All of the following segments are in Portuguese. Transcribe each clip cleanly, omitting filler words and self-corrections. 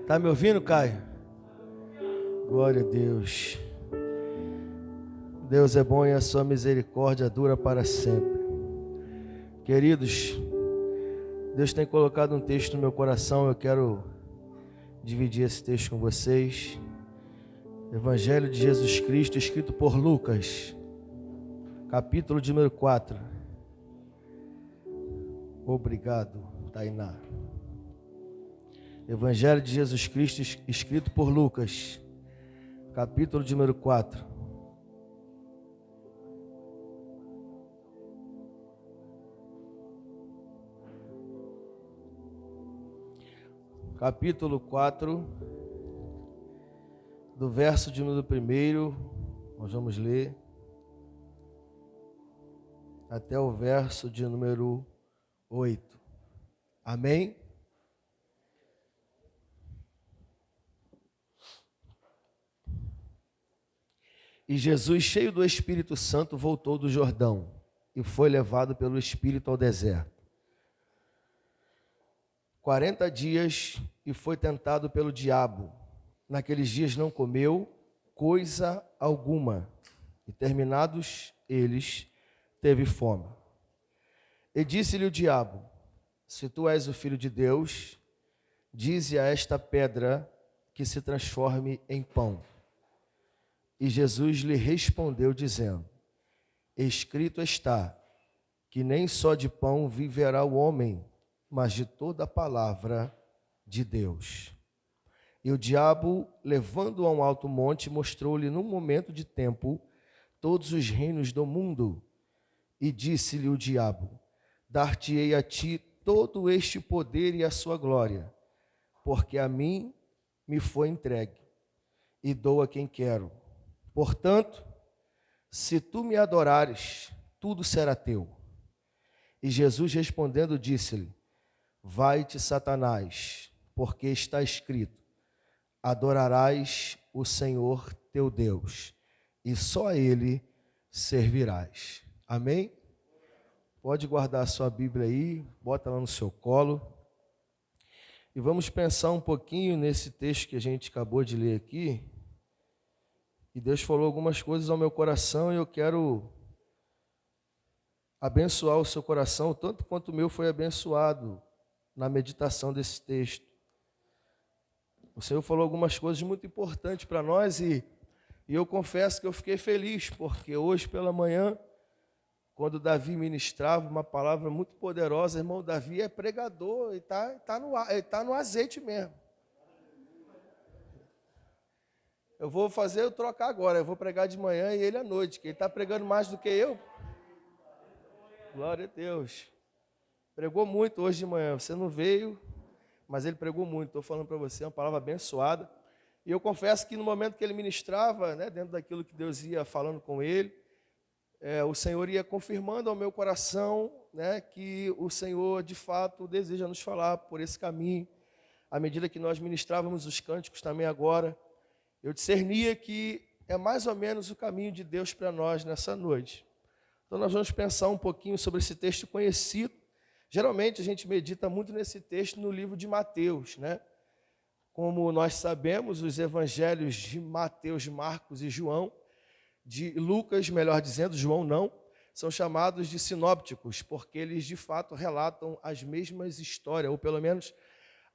Tá me ouvindo, Caio? Glória a Deus. Deus é bom e a sua misericórdia dura para sempre. Queridos, Deus tem colocado um texto no meu coração, eu quero dividir esse texto com vocês. Evangelho de Jesus Cristo, escrito por Lucas, capítulo de número 4. Obrigado, Tainá. Evangelho de Jesus Cristo, escrito por Lucas, capítulo de número 4. Capítulo 4, do verso de número 1, nós vamos ler até o verso de número 8. Amém? E Jesus, cheio do Espírito Santo, voltou do Jordão e foi levado pelo Espírito ao deserto. 40 dias e foi tentado pelo diabo. Naqueles dias não comeu coisa alguma. E terminados eles, teve fome. E disse-lhe o diabo: se tu és o Filho de Deus, dize a esta pedra que se transforme em pão. E Jesus lhe respondeu dizendo: escrito está, que nem só de pão viverá o homem, mas de toda a palavra de Deus. E o diabo, levando-o a um alto monte, mostrou-lhe num momento de tempo todos os reinos do mundo. E disse-lhe o diabo: dar-te-ei a ti todo este poder e a sua glória, porque a mim me foi entregue, e dou a quem quero. Portanto, se tu me adorares, tudo será teu. E Jesus respondendo disse-lhe: vai-te, Satanás, porque está escrito: adorarás o Senhor teu Deus, e só a Ele servirás. Amém? Pode guardar a sua Bíblia aí, bota ela no seu colo. E vamos pensar um pouquinho nesse texto que a gente acabou de ler aqui. E Deus falou algumas coisas ao meu coração e eu quero abençoar o seu coração, tanto quanto o meu foi abençoado na meditação desse texto. O Senhor falou algumas coisas muito importantes para nós e eu confesso que eu fiquei feliz, porque hoje pela manhã, quando Davi ministrava uma palavra muito poderosa, irmão, Davi é pregador e tá no azeite mesmo. Eu vou trocar agora, eu vou pregar de manhã e ele à noite, que ele está pregando mais do que eu. Glória a Deus. Pregou muito hoje de manhã, você não veio, mas ele pregou muito. Estou falando para você, uma palavra abençoada. E eu confesso que no momento que ele ministrava, né, dentro daquilo que Deus ia falando com ele, o Senhor ia confirmando ao meu coração, né, que o Senhor de fato deseja nos falar por esse caminho. À medida que nós ministrávamos os cânticos também agora, eu discernia que é mais ou menos o caminho de Deus para nós nessa noite. Então nós vamos pensar um pouquinho sobre esse texto conhecido. Geralmente a gente medita muito nesse texto no livro de Mateus, né? Como nós sabemos, os evangelhos de Mateus, Marcos e João, de Lucas, melhor dizendo, João não, são chamados de sinópticos, porque eles de fato relatam as mesmas histórias, ou pelo menos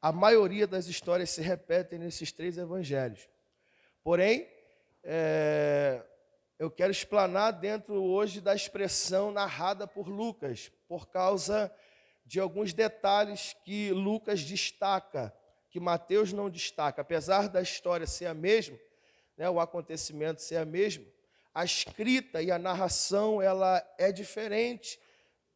a maioria das histórias se repetem nesses três evangelhos. Porém, eu quero explanar dentro hoje da expressão narrada por Lucas, por causa de alguns detalhes que Lucas destaca, que Mateus não destaca. Apesar da história ser a mesma, né, o acontecimento ser a mesma, a escrita e a narração ela é diferente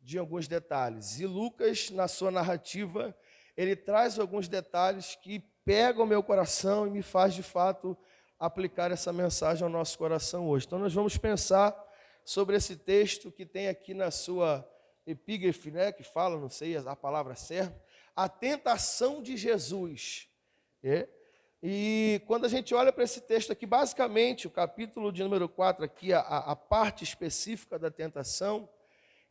de alguns detalhes. E Lucas, na sua narrativa, ele traz alguns detalhes que pegam o meu coração e me faz de fato aplicar essa mensagem ao nosso coração hoje. Então nós vamos pensar sobre esse texto que tem aqui na sua epígrafe, né, que fala, não sei a palavra certa, a tentação de Jesus. E quando a gente olha para esse texto aqui, basicamente, o capítulo de número 4 aqui, a parte específica da tentação,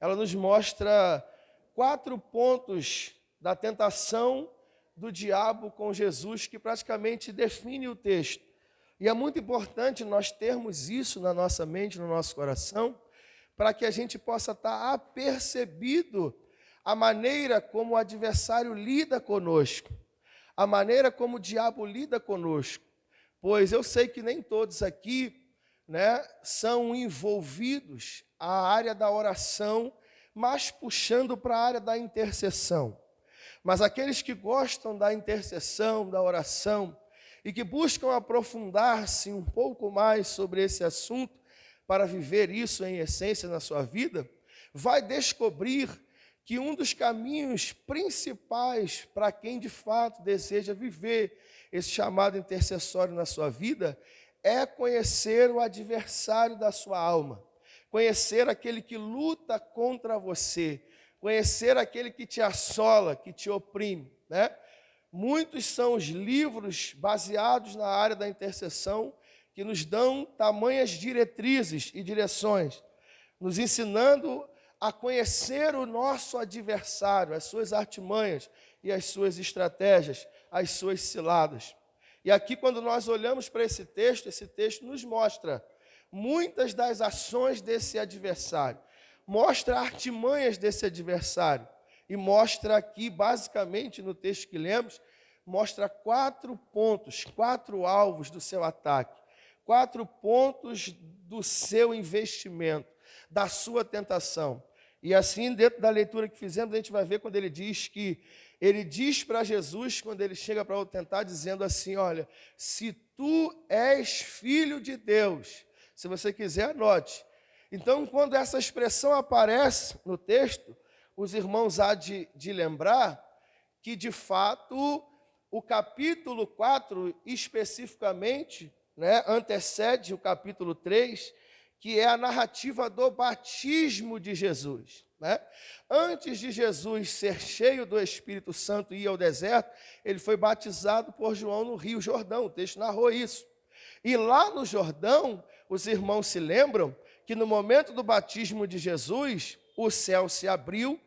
ela nos mostra 4 pontos da tentação do diabo com Jesus que praticamente define o texto. E é muito importante nós termos isso na nossa mente, no nosso coração, para que a gente possa estar apercebido a maneira como o adversário lida conosco, a maneira como o diabo lida conosco. Pois eu sei que nem todos aqui, são envolvidos à área da oração, mas puxando para a área da intercessão. Mas aqueles que gostam da intercessão, da oração, e que buscam aprofundar-se um pouco mais sobre esse assunto, para viver isso em essência na sua vida, vai descobrir que um dos caminhos principais para quem de fato deseja viver esse chamado intercessório na sua vida é conhecer o adversário da sua alma, conhecer aquele que luta contra você, conhecer aquele que te assola, que te oprime, Muitos são os livros baseados na área da intercessão que nos dão tamanhas diretrizes e direções, nos ensinando a conhecer o nosso adversário, as suas artimanhas e as suas estratégias, as suas ciladas. E aqui, quando nós olhamos para esse texto nos mostra muitas das ações desse adversário, mostra artimanhas desse adversário, e mostra aqui, basicamente, no texto que lemos, mostra 4 pontos, 4 alvos do seu ataque, 4 pontos do seu investimento, da sua tentação. E assim, dentro da leitura que fizemos, a gente vai ver quando ele diz para Jesus, quando ele chega para o tentar, dizendo assim, olha, se tu és filho de Deus, se você quiser, anote. Então, quando essa expressão aparece no texto, os irmãos há de lembrar que, de fato, o capítulo 4, especificamente, antecede o capítulo 3, que é a narrativa do batismo de Jesus. Antes de Jesus ser cheio do Espírito Santo e ir ao deserto, ele foi batizado por João no Rio Jordão, o texto narrou isso. E lá no Jordão, os irmãos se lembram que no momento do batismo de Jesus, o céu se abriu,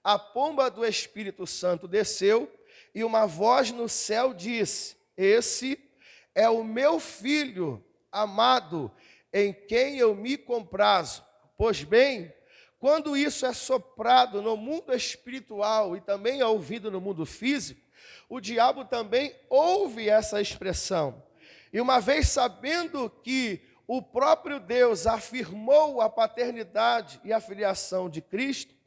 a pomba do Espírito Santo desceu, e uma voz no céu disse, esse é o meu filho amado, em quem eu me comprazo. Pois bem, quando isso é soprado no mundo espiritual e também é ouvido no mundo físico, o diabo também ouve essa expressão. E uma vez sabendo que o próprio Deus afirmou a paternidade e a filiação de Cristo,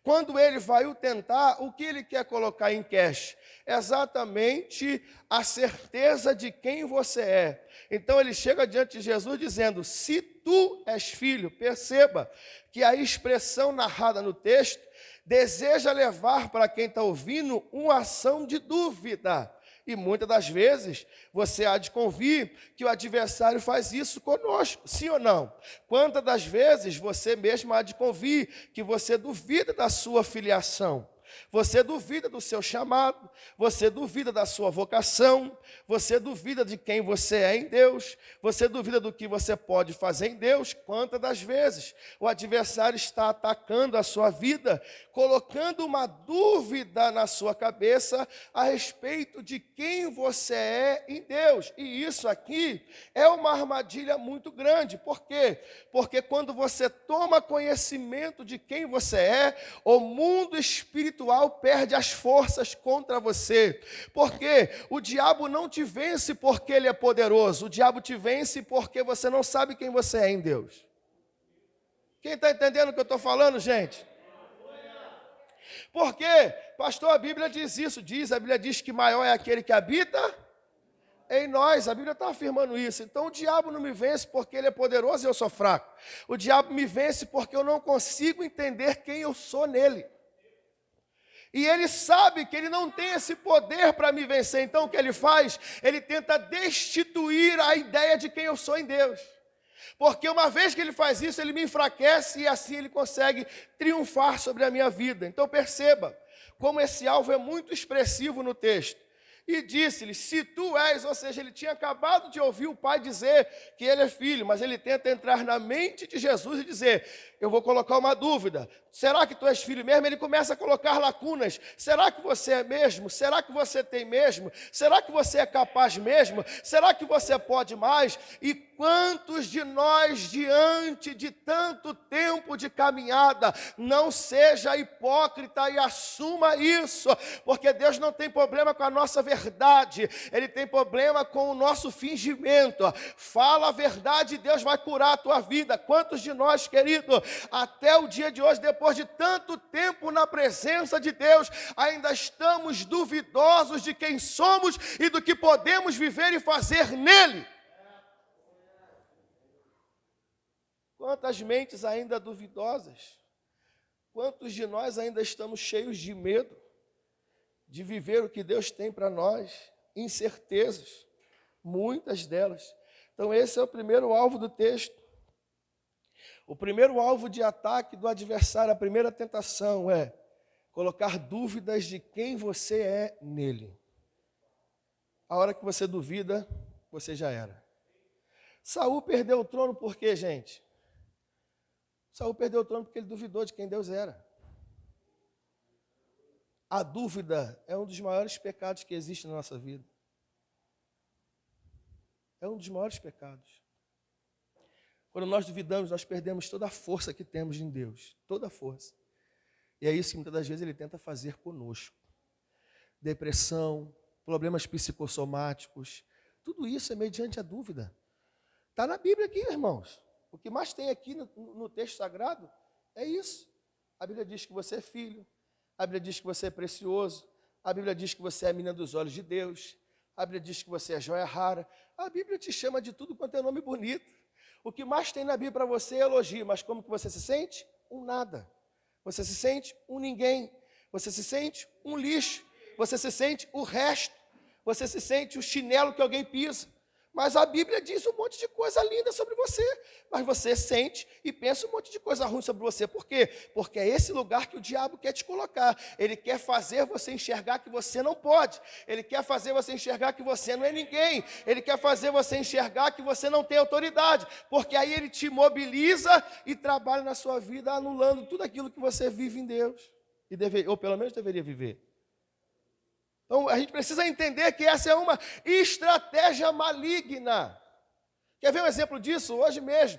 quando ele vai o tentar, o que ele quer colocar em queixa? Exatamente a certeza de quem você é. Então ele chega diante de Jesus dizendo, se tu és filho, perceba que a expressão narrada no texto deseja levar para quem está ouvindo uma ação de dúvida. E muitas das vezes você há de convir que o adversário faz isso conosco, sim ou não? Quantas das vezes você mesmo há de convir que você duvida da sua filiação? Você duvida do seu chamado, você duvida da sua vocação, você duvida de quem você é em Deus, você duvida do que você pode fazer em Deus. Quantas das vezes o adversário está atacando a sua vida, colocando uma dúvida na sua cabeça a respeito de quem você é em Deus. E isso aqui é uma armadilha muito grande. Por quê? Porque quando você toma conhecimento de quem você é, o mundo espiritual perde as forças contra você, porque o diabo não te vence porque ele é poderoso, o diabo te vence porque você não sabe quem você é em Deus. Quem está entendendo o que eu estou falando, gente? Porque, pastor, a Bíblia diz isso, a Bíblia diz que maior é aquele que habita em nós, a Bíblia está afirmando isso. Então o diabo não me vence porque ele é poderoso e eu sou fraco, o diabo me vence porque eu não consigo entender quem eu sou nele. E ele sabe que ele não tem esse poder para me vencer. Então o que ele faz? Ele tenta destituir a ideia de quem eu sou em Deus. Porque uma vez que ele faz isso, ele me enfraquece e assim ele consegue triunfar sobre a minha vida. Então perceba como esse alvo é muito expressivo no texto. E disse-lhe, se tu és, ou seja, ele tinha acabado de ouvir o pai dizer que ele é filho, mas ele tenta entrar na mente de Jesus e dizer, eu vou colocar uma dúvida, será que tu és filho mesmo? Ele começa a colocar lacunas, será que você é mesmo? Será que você tem mesmo? Será que você é capaz mesmo? Será que você pode mais? E quantos de nós, diante de tanto tempo de caminhada, não seja hipócrita e assuma isso, porque Deus não tem problema com a nossa verdade, Ele tem problema com o nosso fingimento. Fala a verdade e Deus vai curar a tua vida. Quantos de nós, querido, até o dia de hoje, depois de tanto tempo na presença de Deus, ainda estamos duvidosos de quem somos e do que podemos viver e fazer nele? Quantas mentes ainda duvidosas? Quantos de nós ainda estamos cheios de medo de viver o que Deus tem para nós? Incertezas, muitas delas. Então esse é o primeiro alvo do texto. O primeiro alvo de ataque do adversário, a primeira tentação é colocar dúvidas de quem você é nele. A hora que você duvida, você já era. Saul perdeu o trono por quê, gente? Saul perdeu o trono porque ele duvidou de quem Deus era. A dúvida é um dos maiores pecados que existe na nossa vida. É um dos maiores pecados. Quando nós duvidamos, nós perdemos toda a força que temos em Deus. Toda a força. E é isso que muitas das vezes Ele tenta fazer conosco. Depressão, problemas psicossomáticos, tudo isso é mediante a dúvida. Está na Bíblia aqui, irmãos. O que mais tem aqui no texto sagrado é isso. A Bíblia diz que você é filho. A Bíblia diz que você é precioso. A Bíblia diz que você é a menina dos olhos de Deus. A Bíblia diz que você é joia rara. A Bíblia te chama de tudo quanto é nome bonito. O que mais tem na Bíblia para você é elogio, mas como que você se sente? Um nada. Você se sente um ninguém. Você se sente um lixo. Você se sente o resto. Você se sente o chinelo que alguém pisa. Mas a Bíblia diz um monte de coisa linda sobre você. Mas você sente e pensa um monte de coisa ruim sobre você. Por quê? Porque é esse lugar que o diabo quer te colocar. Ele quer fazer você enxergar que você não pode. Ele quer fazer você enxergar que você não é ninguém. Ele quer fazer você enxergar que você não tem autoridade. Porque aí ele te mobiliza e trabalha na sua vida anulando tudo aquilo que você vive em Deus. Ou pelo menos deveria viver. Então, a gente precisa entender que essa é uma estratégia maligna. Quer ver um exemplo disso? Hoje mesmo.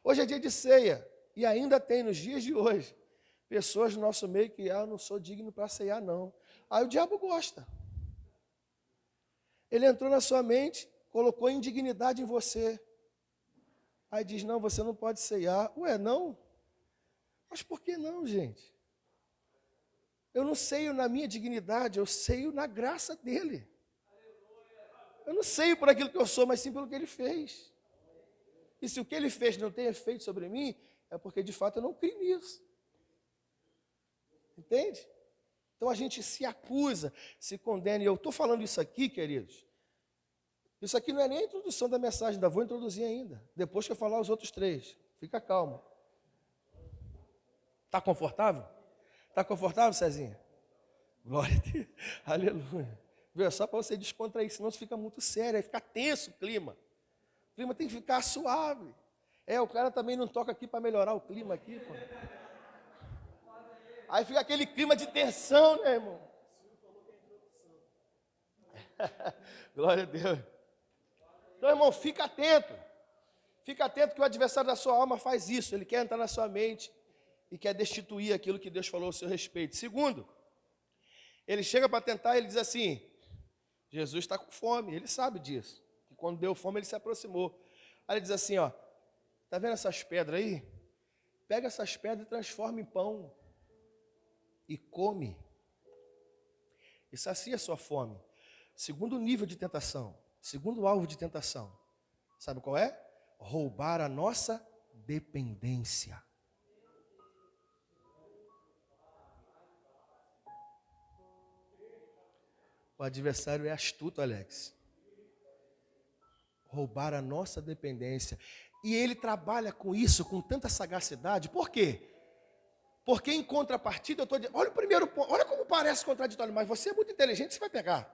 Hoje é dia de ceia. E ainda tem, nos dias de hoje, pessoas no nosso meio que, eu não sou digno para ceiar, não. Aí o diabo gosta. Ele entrou na sua mente, colocou indignidade em você. Aí diz, não, você não pode ceiar. Ué, não? Mas por que não, gente? Eu não ceio na minha dignidade, eu ceio na graça dele. Eu não ceio por aquilo que eu sou, mas sim pelo que ele fez. E se o que ele fez não tem efeito sobre mim, é porque de fato eu não creio nisso. Entende? Então a gente se acusa, se condena. E eu estou falando isso aqui, queridos. Isso aqui não é nem a introdução da mensagem, ainda vou introduzir ainda. Depois que eu falar os outros três. Fica calmo. Está confortável? Está confortável, Cezinha? Glória a Deus. Aleluia. Viu? Só para você descontrair, senão você fica muito sério, aí fica tenso o clima. O clima tem que ficar suave. O cara também não toca aqui para melhorar o clima aqui, pô. Aí fica aquele clima de tensão, né, irmão? Glória a Deus. Então, irmão, fica atento. Fica atento que o adversário da sua alma faz isso. Ele quer entrar na sua mente e quer destituir aquilo que Deus falou ao seu respeito. Segundo, ele chega para tentar, ele diz assim, Jesus está com fome, ele sabe disso. E quando deu fome, ele se aproximou. Aí ele diz assim, ó, tá vendo essas pedras aí? Pega essas pedras e transforma em pão. E come. E sacia a sua fome. Segundo nível de tentação, segundo alvo de tentação, sabe qual é? Roubar a nossa dependência. O adversário é astuto, Alex. Roubar a nossa dependência. E ele trabalha com isso com tanta sagacidade. Por quê? Porque em contrapartida, eu estou dizendo, olha o primeiro ponto, olha como parece contraditório, mas você é muito inteligente, você vai pegar.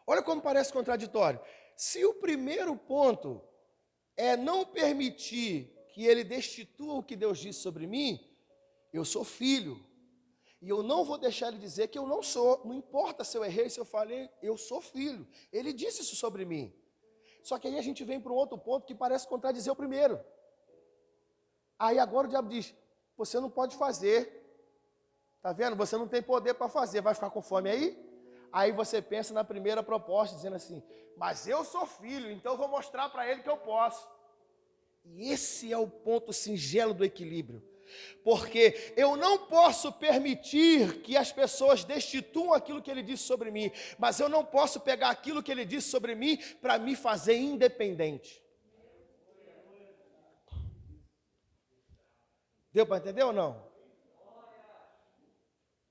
Olha como parece contraditório. Se o primeiro ponto é não permitir que ele destitua o que Deus disse sobre mim, eu sou filho. E eu não vou deixar ele dizer que eu não sou. Não importa se eu errei, se eu falei, eu sou filho. Ele disse isso sobre mim. Só que aí a gente vem para um outro ponto que parece contradizer o primeiro. Aí agora o diabo diz, você não pode fazer. Está vendo? Você não tem poder para fazer. Vai ficar com fome aí? Aí você pensa na primeira proposta, dizendo assim, mas eu sou filho, então eu vou mostrar para ele que eu posso. E esse é o ponto singelo do equilíbrio. Porque eu não posso permitir que as pessoas destituam aquilo que ele disse sobre mim, mas eu não posso pegar aquilo que ele disse sobre mim para me fazer independente. Deu para entender ou não?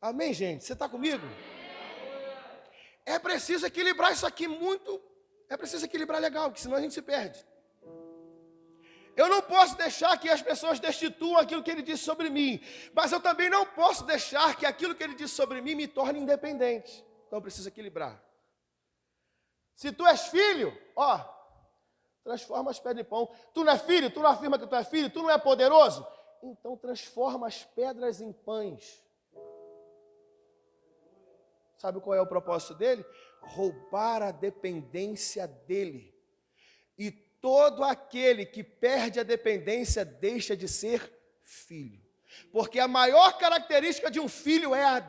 Amém, gente? Você está comigo? É preciso equilibrar isso aqui muito, é preciso equilibrar legal, porque senão a gente se perde. Eu não posso deixar que as pessoas destituam aquilo que ele disse sobre mim, mas eu também não posso deixar que aquilo que ele disse sobre mim me torne independente. Então eu preciso equilibrar. Se tu és filho, transforma as pedras em pão. Tu não é filho, tu não afirma que tu é filho, tu não é poderoso, então transforma as pedras em pães. Sabe qual é o propósito dele? Roubar a dependência dele. E todo aquele que perde a dependência deixa de ser filho. Porque a maior característica de um filho é a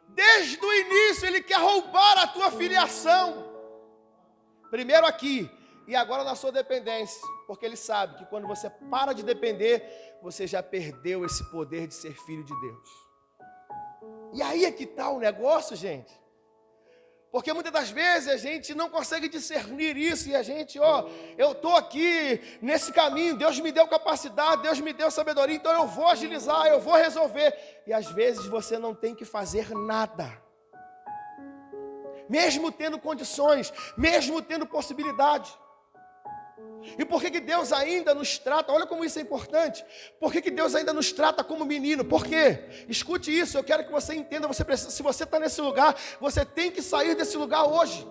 Desde o início ele quer roubar a tua filiação. Primeiro aqui, e agora na sua dependência. Porque ele sabe que quando você para de depender, você já perdeu esse poder de ser filho de Deus. E aí é que está o negócio, gente. Porque muitas das vezes a gente não consegue discernir isso. E a gente, eu estou aqui nesse caminho, Deus me deu capacidade, Deus me deu sabedoria, então eu vou agilizar, eu vou resolver. E às vezes você não tem que fazer nada. Mesmo tendo condições, mesmo tendo possibilidade. E por que Deus ainda nos trata? Olha como isso é importante. Por que Deus ainda nos trata como menino? Por quê? Escute isso, eu quero que você entenda. Se você está nesse lugar, você tem que sair desse lugar hoje.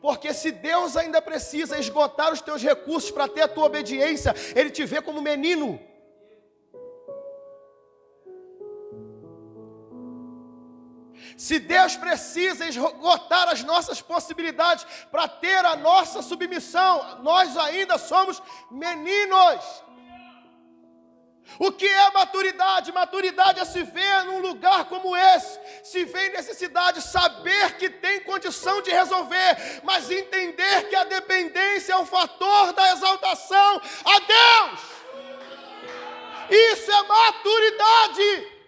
Porque se Deus ainda precisa esgotar os teus recursos para ter a tua obediência, Ele te vê como menino. Se Deus precisa esgotar as nossas possibilidades para ter a nossa submissão, nós ainda somos meninos. O que é maturidade? Maturidade é se ver num lugar como esse, se ver em necessidade, saber que tem condição de resolver, mas entender que a dependência é um fator da exaltação a Deus. Isso é maturidade.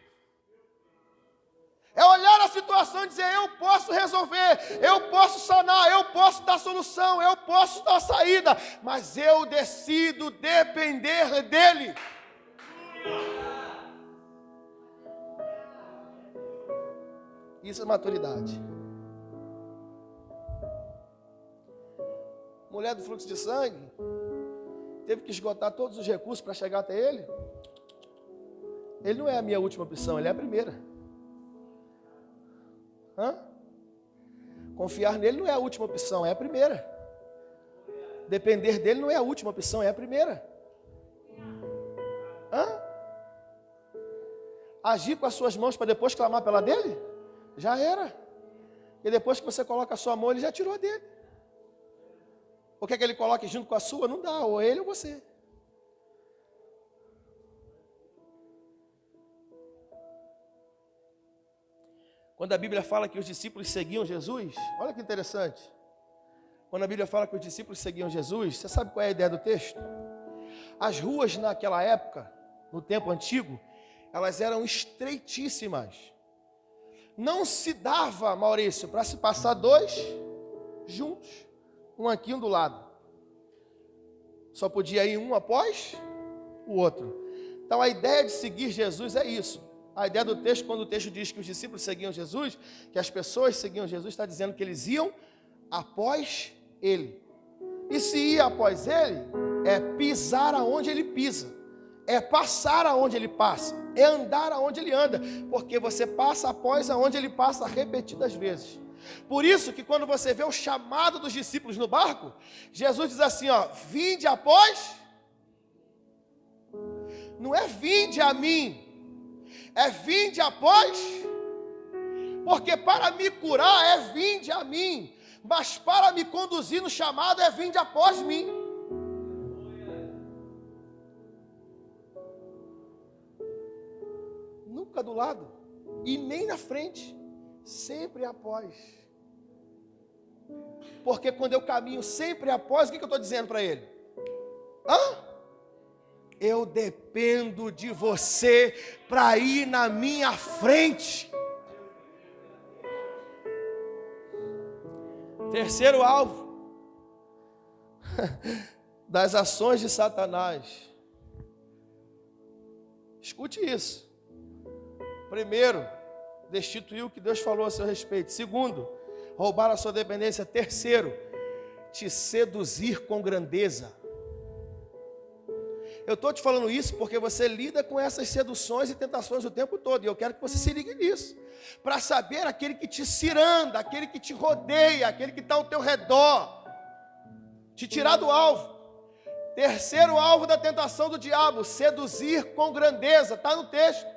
É olhar a situação e dizer, eu posso resolver, eu posso sanar, eu posso dar solução, eu posso dar saída, mas eu decido depender dEle. Isso é maturidade. Mulher do fluxo de sangue teve que esgotar todos os recursos para chegar até Ele. Ele não é a minha última opção, Ele é a primeira. Confiar nele não é a última opção, é a primeira. Depender dele não é a última opção, é a primeira. Agir com as suas mãos para depois clamar pela dele? Já era. E depois que você coloca a sua mão, ele já tirou dele. O que é que ele coloque junto com a sua? Não dá, ou ele ou você. Quando a Bíblia fala que os discípulos seguiam Jesus, olha que interessante. Quando a Bíblia fala que os discípulos seguiam Jesus, você sabe qual é a ideia do texto? As ruas naquela época, no tempo antigo, elas eram estreitíssimas. Não se dava, Maurício, para se passar dois juntos, um aqui e um do lado. Só podia ir um após o outro. Então a ideia de seguir Jesus é isso. A ideia do texto, quando o texto diz que os discípulos seguiam Jesus, que as pessoas seguiam Jesus, está dizendo que eles iam após Ele. E se ir após Ele, é pisar aonde Ele pisa. é passar aonde ele passa, é andar aonde ele anda, porque você passa após aonde ele passa repetidas vezes. Por isso que quando você vê o chamado dos discípulos no barco, Jesus diz assim, ó, vinde após, não é vinde a mim, é vinde após, porque para me curar é vinde a mim, mas para me conduzir no chamado é vinde após mim. Nunca do lado e nem na frente, sempre após. Porque quando eu caminho sempre após, o que eu estou dizendo para ele? Eu dependo de você para ir na minha frente. Terceiro alvo das ações de Satanás. Escute isso. Primeiro, destituir o que Deus falou a seu respeito. Segundo, roubar a sua dependência. Terceiro, te seduzir com grandeza. Eu estou te falando isso porque você lida com essas seduções e tentações o tempo todo. E eu quero que você se ligue nisso. Para saber aquele que te ciranda, aquele que te rodeia, aquele que está ao teu redor. Te tirar do alvo. Terceiro alvo da tentação do diabo, seduzir com grandeza. Está no texto.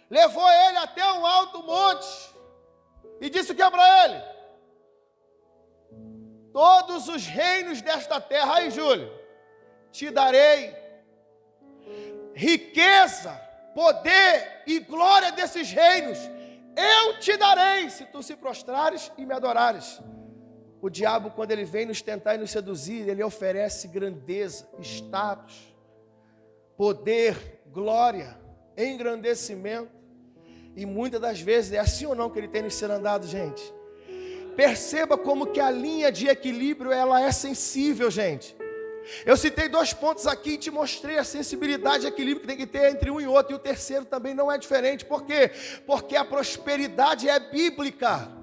Levou ele até um alto monte e disse o que é para ele? Todos os reinos desta terra, aí Júlio, te darei riqueza, poder e glória desses reinos, eu te darei, se tu se prostrares e me adorares. O diabo, quando ele vem nos tentar e nos seduzir, ele oferece grandeza, status, poder, glória, engrandecimento. E muitas das vezes é assim ou não que ele tem nos cirandado, gente. Perceba como que a linha de equilíbrio, ela é sensível, gente. Eu citei 2 pontos aqui e te mostrei a sensibilidade e equilíbrio que tem que ter entre um e outro. E o terceiro também não é diferente. Por quê? Porque a prosperidade é bíblica.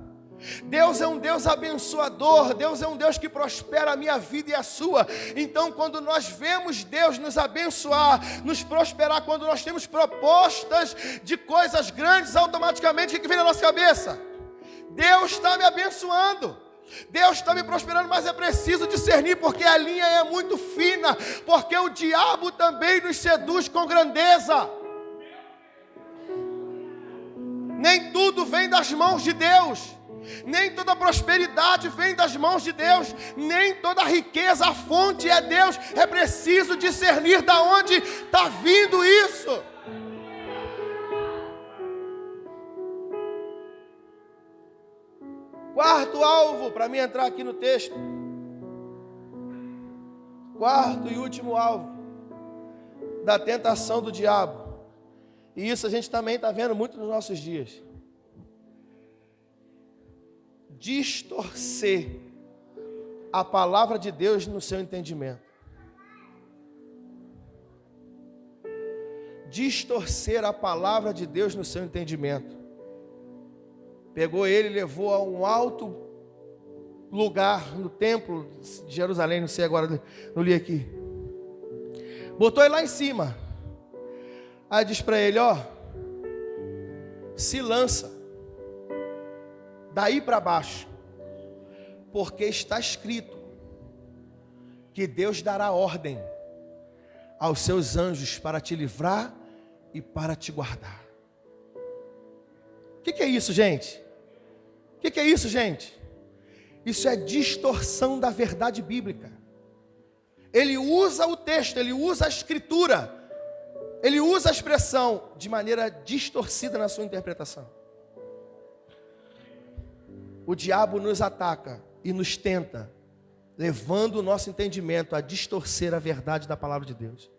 Deus é um Deus abençoador, Deus é um Deus que prospera a minha vida e a sua. Então, quando nós vemos Deus nos abençoar, nos prosperar, quando nós temos propostas de coisas grandes, automaticamente o que vem na nossa cabeça? Deus está me abençoando, Deus está me prosperando, mas é preciso discernir, porque a linha é muito fina, porque o diabo também nos seduz com grandeza. Nem tudo vem das mãos de Deus. Nem toda prosperidade vem das mãos de Deus, nem toda riqueza, a fonte é Deus. É preciso discernir de onde está vindo isso. Quarto alvo, para mim entrar aqui no texto. Quarto e último alvo da tentação do diabo. E isso a gente também está vendo muito nos nossos dias. Distorcer a palavra de Deus no seu entendimento. Distorcer a palavra de Deus no seu entendimento. Pegou ele e levou a um alto lugar no templo de Jerusalém, não sei agora, não li aqui. Botou ele lá em cima. Aí diz para ele, ó, se lança daí para baixo, porque está escrito que Deus dará ordem aos seus anjos para te livrar e para te guardar. O que é isso, gente? O que é isso, gente? Isso é distorção da verdade bíblica. Ele usa o texto, ele usa a escritura, ele usa a expressão de maneira distorcida na sua interpretação. O diabo nos ataca e nos tenta, levando o nosso entendimento a distorcer a verdade da palavra de Deus.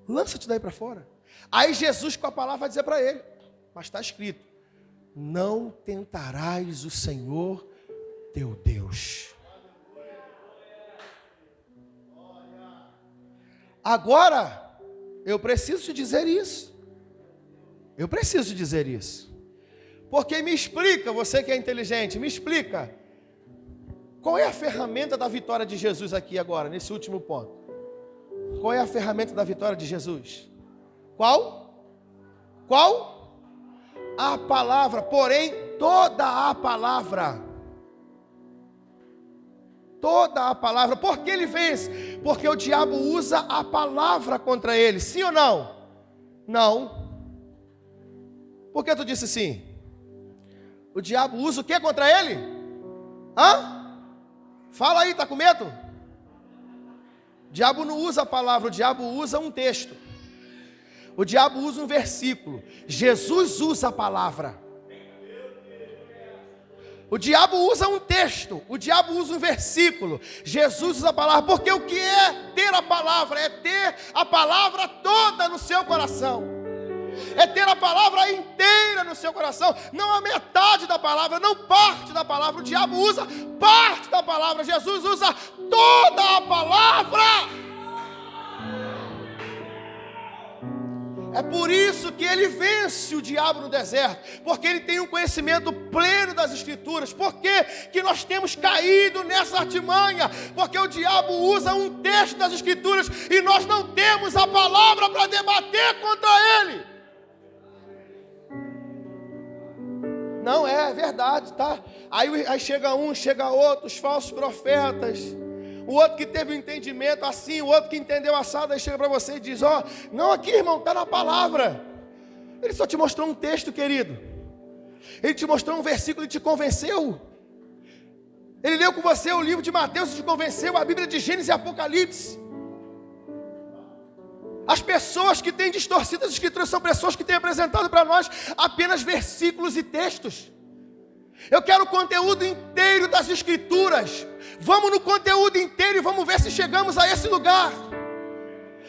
Lança-te daí para fora. Aí Jesus com a palavra vai dizer para ele, mas está escrito, não tentarás o Senhor teu Deus. Agora, eu preciso te dizer isso. Eu preciso dizer isso. Porque me explica, você que é inteligente, me explica. Qual é a ferramenta da vitória de Jesus aqui agora, nesse último ponto? Qual é a ferramenta da vitória de Jesus? Qual? Qual? A palavra, porém, toda a palavra. Toda a palavra. Por que ele vence? Porque o diabo usa a palavra contra ele. Sim ou não? Não. Por que tu disse sim? O diabo usa o que contra ele? Hã? Fala aí, tá com medo? O diabo não usa a palavra, o diabo usa um texto. O diabo usa um versículo. Jesus usa a palavra. O diabo usa um texto, o diabo usa um versículo, Jesus usa a palavra, porque o que é ter a palavra? É ter a palavra toda no seu coração, é ter a palavra inteira no seu coração, não a metade da palavra, não parte da palavra. O diabo usa parte da palavra, Jesus usa toda a palavra. É por isso que ele vence o diabo no deserto, porque ele tem um conhecimento pleno das Escrituras. Por que nós temos caído nessa artimanha? Porque o diabo usa um texto das Escrituras e nós não temos a palavra para debater contra ele. Não é verdade, tá? Aí chega um, chega outro, os falsos profetas. O outro que teve um entendimento assim, o outro que entendeu assado, aí chega para você e diz: ó, não aqui, irmão, está na palavra. Ele só te mostrou um texto, querido. Ele te mostrou um versículo e te convenceu. Ele leu com você o livro de Mateus e te convenceu, a Bíblia de Gênesis e Apocalipse. As pessoas que têm distorcido as Escrituras são pessoas que têm apresentado para nós apenas versículos e textos. Eu quero o conteúdo inteiro das Escrituras. Vamos no conteúdo inteiro e vamos ver se chegamos a esse lugar.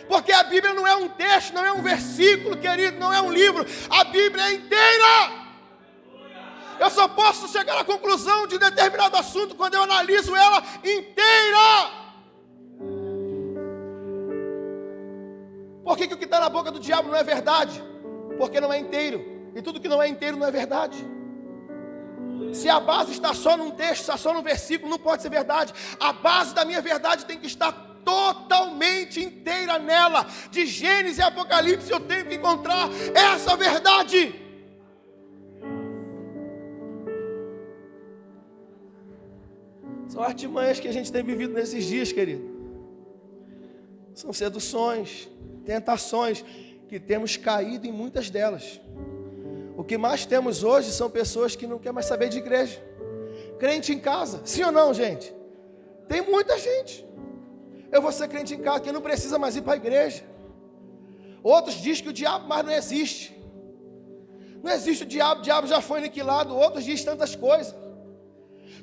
Porque a Bíblia não é um texto, não é um versículo, querido, não é um livro. A Bíblia é inteira. Eu só posso chegar à conclusão de determinado assunto quando eu analiso ela inteira. Por que o que está na boca do diabo não é verdade? Porque não é inteiro. E tudo que não é inteiro não é verdade. Se a base está só num texto, está só num versículo, não pode ser verdade. A base da minha verdade tem que estar totalmente inteira nela. De Gênesis e Apocalipse eu tenho que encontrar essa verdade. São artimanhas que a gente tem vivido nesses dias, querido. São seduções, tentações, que temos caído em muitas delas. O que mais temos hoje são pessoas que não querem mais saber de igreja. Crente em casa, sim ou não, gente? Tem muita gente. Eu vou ser crente em casa, que não precisa mais ir para a igreja. Outros dizem que o diabo mais não existe. Não existe o diabo já foi aniquilado. Outros dizem tantas coisas.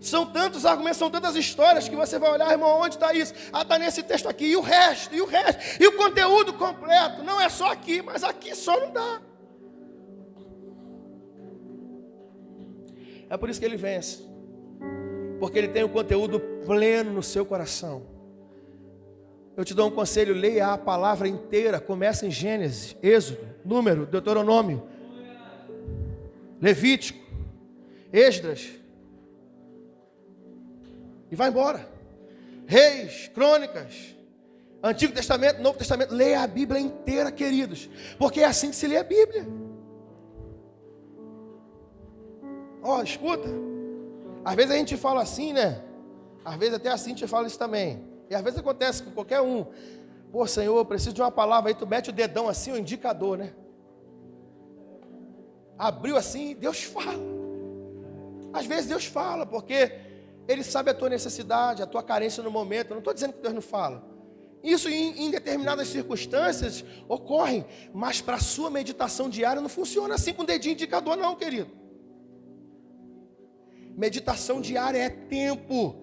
São tantos argumentos, são tantas histórias que você vai olhar, irmão, onde está isso? Ah, está nesse texto aqui, e o resto, e o conteúdo completo. Não é só aqui, mas aqui só não dá. É por isso que ele vence. Porque ele tem o conteúdo pleno no seu coração. Eu te dou um conselho, leia a palavra inteira. Começa em Gênesis, Êxodo, Número, Deuteronômio, Levítico, Esdras. E vai embora. Reis, Crônicas, Antigo Testamento, Novo Testamento. Leia a Bíblia inteira, queridos. Porque é assim que se lê a Bíblia. Ó, escuta. Às vezes a gente fala assim, né? Às vezes até assim a gente fala isso também. E às vezes acontece com qualquer um. Pô, Senhor, eu preciso de uma palavra. Aí tu mete o dedão assim, o indicador, né? Abriu assim, Deus fala. Às vezes Deus fala, porque Ele sabe a tua necessidade, a tua carência no momento. Eu não estou dizendo que Deus não fala. Isso em determinadas circunstâncias ocorre. Mas para a sua meditação diária não funciona assim com o dedinho indicador não, querido. Meditação diária é tempo,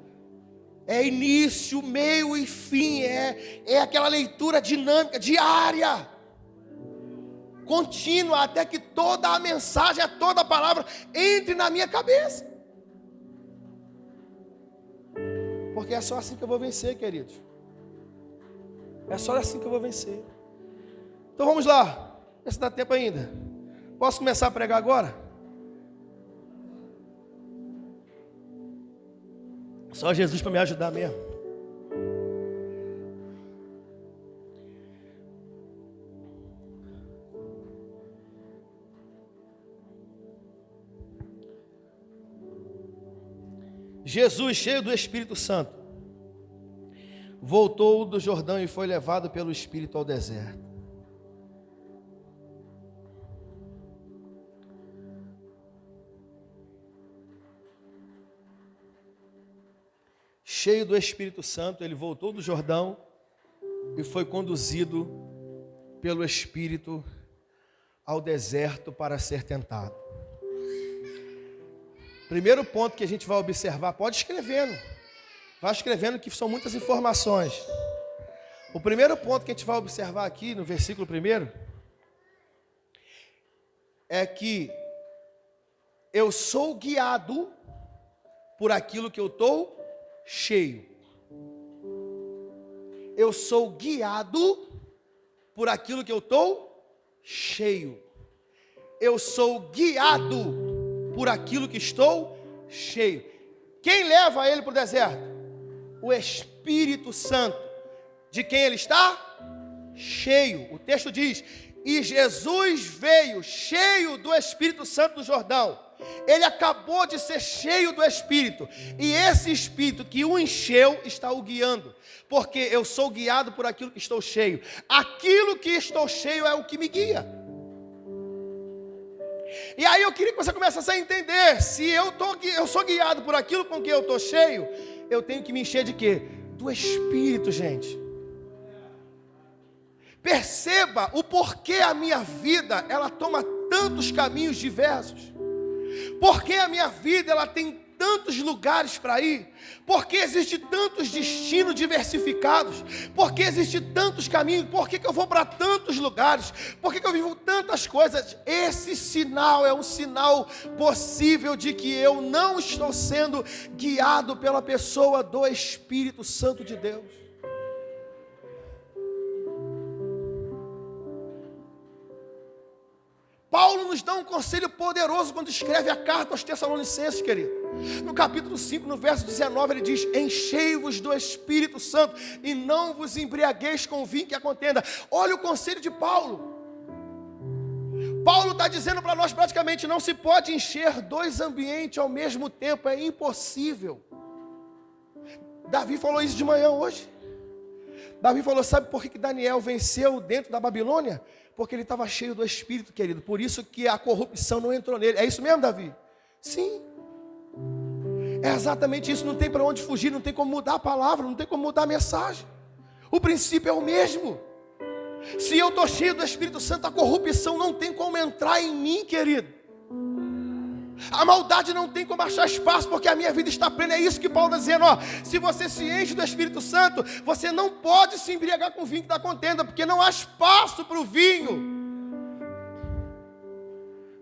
é início, meio e fim, é aquela leitura dinâmica, diária, contínua, até que toda a mensagem, toda a palavra entre na minha cabeça. Porque é só assim que eu vou vencer, queridos. É só assim que eu vou vencer. Então vamos lá, se dá tempo ainda. Posso começar a pregar agora? Só Jesus para me ajudar mesmo. Jesus, cheio do Espírito Santo, voltou do Jordão e foi levado pelo Espírito ao deserto. Cheio do Espírito Santo, ele voltou do Jordão e foi conduzido pelo Espírito ao deserto para ser tentado. Primeiro ponto que a gente vai observar, pode escrevendo, vai escrevendo que são muitas informações. O primeiro ponto que a gente vai observar aqui no versículo 1 é que eu sou guiado por aquilo que eu estou cheio. Eu sou guiado por aquilo que eu estou cheio. Eu sou guiado por aquilo que estou cheio. Quem leva ele para o deserto? O Espírito Santo. De quem ele está? Cheio. O texto diz: e Jesus veio cheio do Espírito Santo do Jordão. Ele acabou de ser cheio do Espírito. E esse Espírito que o encheu está o guiando. Porque eu sou guiado por aquilo que estou cheio. Aquilo que estou cheio é o que me guia. E aí eu queria que você começasse a entender. Se eu sou guiado por aquilo com que eu estou cheio, eu tenho que me encher de quê? Do Espírito, gente. Perceba o porquê a minha vida, ela toma tantos caminhos diversos. Porque a minha vida, ela tem tantos lugares para ir. Porque existe tantos destinos diversificados. Porque existe tantos caminhos. Por que eu vou para tantos lugares? Por que eu vivo tantas coisas? Esse sinal é um sinal possível de que eu não estou sendo guiado pela pessoa do Espírito Santo de Deus. Paulo nos dá um conselho poderoso quando escreve a carta aos Tessalonicenses, querido. No capítulo 5, no verso 19, ele diz: enchei-vos do Espírito Santo e não vos embriagueis com o vinho que a contenda. Olha o conselho de Paulo. Paulo está dizendo para nós praticamente: não se pode encher dois ambientes ao mesmo tempo, é impossível. Davi falou isso de manhã hoje. Davi falou: sabe por que Daniel venceu dentro da Babilônia? Porque ele estava cheio do Espírito, querido. Por isso que a corrupção não entrou nele. É isso mesmo, Davi? Sim. É exatamente isso. Não tem para onde fugir, não tem como mudar a palavra, não tem como mudar a mensagem. O princípio é o mesmo. Se eu estou cheio do Espírito Santo, a corrupção não tem como entrar em mim, querido. A maldade não tem como achar espaço, porque a minha vida está plena. É isso que Paulo está dizendo, ó. Se você se enche do Espírito Santo, você não pode se embriagar com o vinho da contenda, porque não há espaço para o vinho.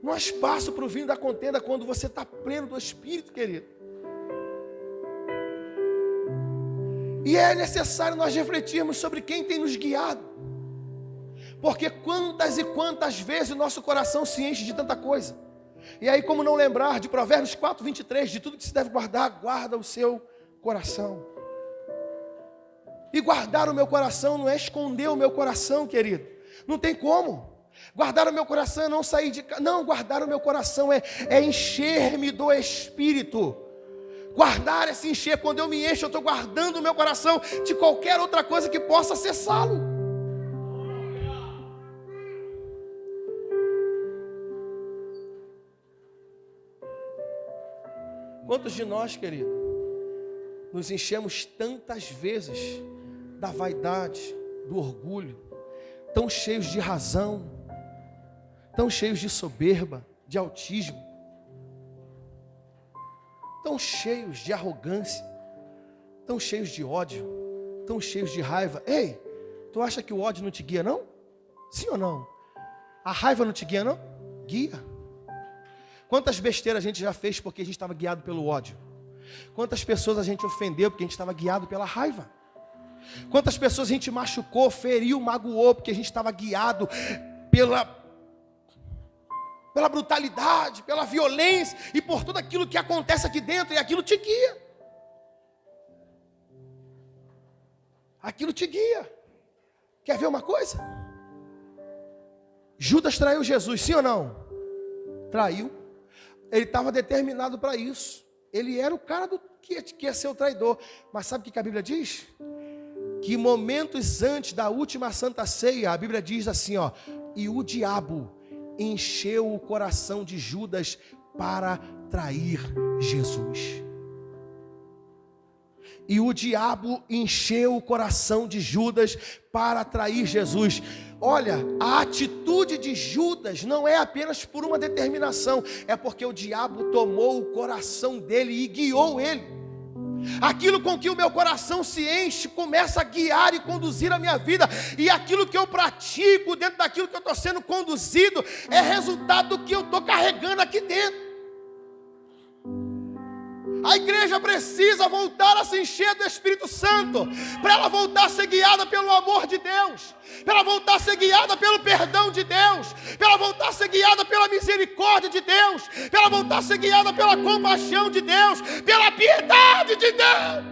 Não há espaço para o vinho da contenda quando você está pleno do Espírito, querido. E é necessário nós refletirmos sobre quem tem nos guiado. Porque quantas e quantas vezes o nosso coração se enche de tanta coisa. E aí, como não lembrar de Provérbios 4, 23, de tudo que se deve guardar, guarda o seu coração. E guardar o meu coração não é esconder o meu coração, querido. Não tem como. Guardar o meu coração é não sair de casa. Não, guardar o meu coração é encher-me do Espírito. Guardar é se encher. Quando eu me encho, eu estou guardando o meu coração de qualquer outra coisa que possa acessá-lo. Quantos de nós, querido, nos enchemos tantas vezes da vaidade, do orgulho, tão cheios de razão, tão cheios de soberba, de autismo, tão cheios de arrogância, tão cheios de ódio, tão cheios de raiva. Ei, tu acha que o ódio não te guia, não? Sim ou não? A raiva não te guia, não? Guia. Quantas besteiras a gente já fez porque a gente estava guiado pelo ódio? Quantas pessoas a gente ofendeu porque a gente estava guiado pela raiva? Quantas pessoas a gente machucou, feriu, magoou porque a gente estava guiado pela brutalidade, pela violência e por tudo aquilo que acontece aqui dentro, e aquilo te guia. Aquilo te guia. Quer ver uma coisa? Judas traiu Jesus, sim ou não? Traiu. Ele estava determinado para isso. Ele era o cara que ia ser o traidor. Mas sabe o que a Bíblia diz? Que momentos antes da última Santa Ceia, a Bíblia diz assim, ó, e o diabo encheu o coração de Judas para trair Jesus. E o diabo encheu o coração de Judas para trair Jesus. Olha, a atitude de Judas não é apenas por uma determinação, é porque o diabo tomou o coração dele e guiou ele. Aquilo com que o meu coração se enche começa a guiar e conduzir a minha vida, e aquilo que eu pratico dentro daquilo que eu estou sendo conduzido é resultado do que eu estou carregando aqui dentro. A igreja precisa voltar a se encher do Espírito Santo, para ela voltar a ser guiada pelo amor de Deus, para ela voltar a ser guiada pelo perdão de Deus, para ela voltar a ser guiada pela misericórdia de Deus, para ela voltar a ser guiada pela compaixão de Deus, pela piedade de Deus.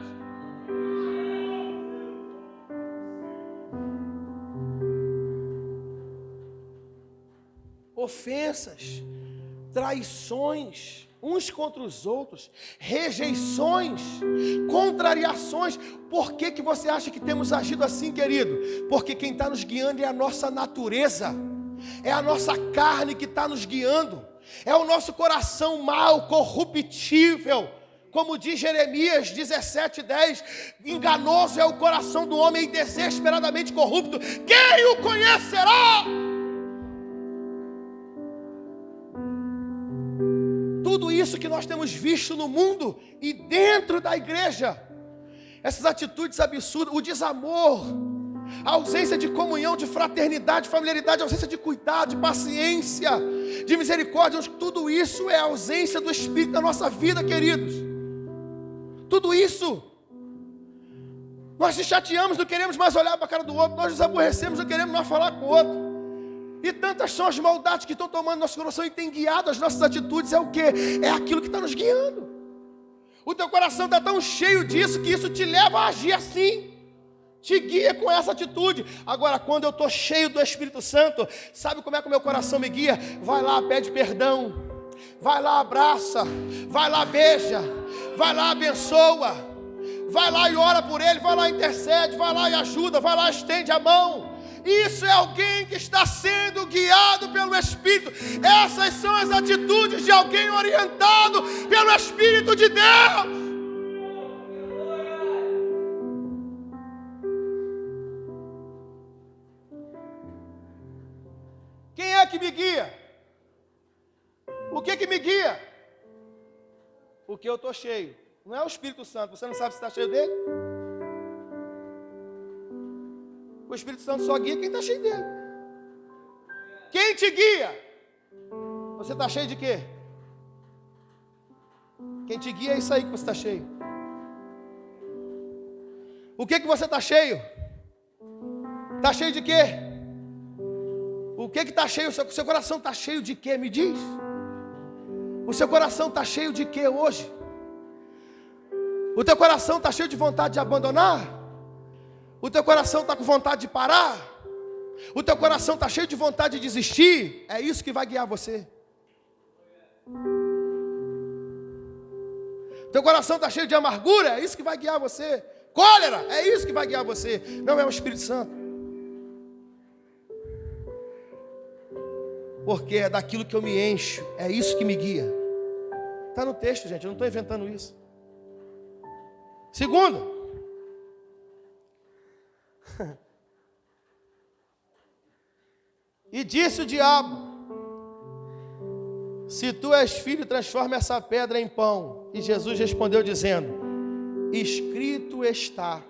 Ofensas, traições uns contra os outros, rejeições, contrariações. Por que você acha que temos agido assim, querido? Porque quem está nos guiando é a nossa natureza, é a nossa carne que está nos guiando, é o nosso coração mau, corruptível. Como diz Jeremias 17:10, enganoso é o coração do homem e desesperadamente corrupto, quem o conhecerá? Tudo isso que nós temos visto no mundo e dentro da igreja, essas atitudes absurdas, o desamor, a ausência de comunhão, de fraternidade, de familiaridade, a ausência de cuidado, de paciência, de misericórdia, tudo isso é a ausência do Espírito na nossa vida, queridos. Tudo isso. Nós se chateamos, não queremos mais olhar para a cara do outro, nós nos aborrecemos, não queremos mais falar com o outro. E tantas são as maldades que estão tomando nosso coração e têm guiado as nossas atitudes. É o quê? É aquilo que está nos guiando. O teu coração está tão cheio disso que isso te leva a agir assim, te guia com essa atitude. Agora, quando eu estou cheio do Espírito Santo, sabe como é que o meu coração me guia? Vai lá, pede perdão, vai lá, abraça, vai lá, beija, vai lá, abençoa, vai lá e ora por ele, vai lá, intercede, vai lá e ajuda, vai lá, estende a mão. Isso é alguém que está sendo guiado pelo Espírito. Essas são as atitudes de alguém orientado pelo Espírito de Deus. Quem é que me guia? O que me guia? Porque eu estou cheio. Não é o Espírito Santo. Você não sabe se está cheio dele? O Espírito Santo só guia quem está cheio dele. Quem te guia? Você está cheio de quê? Quem te guia é isso aí que você está cheio. O que você está cheio? Está cheio de quê? O que está cheio? O seu coração está cheio de quê? Me diz. O seu coração está cheio de quê hoje? O teu coração está cheio de vontade de abandonar? O teu coração está com vontade de parar? O teu coração está cheio de vontade de desistir? É isso que vai guiar você. Teu coração está cheio de amargura? É isso que vai guiar você. Cólera? É isso que vai guiar você. Não é o Espírito Santo. Porque é daquilo que eu me encho. É isso que me guia. Está no texto, gente. Eu não estou inventando isso. Segundo, e disse o diabo: se tu és filho, transforma essa pedra em pão. E Jesus respondeu dizendo: escrito está,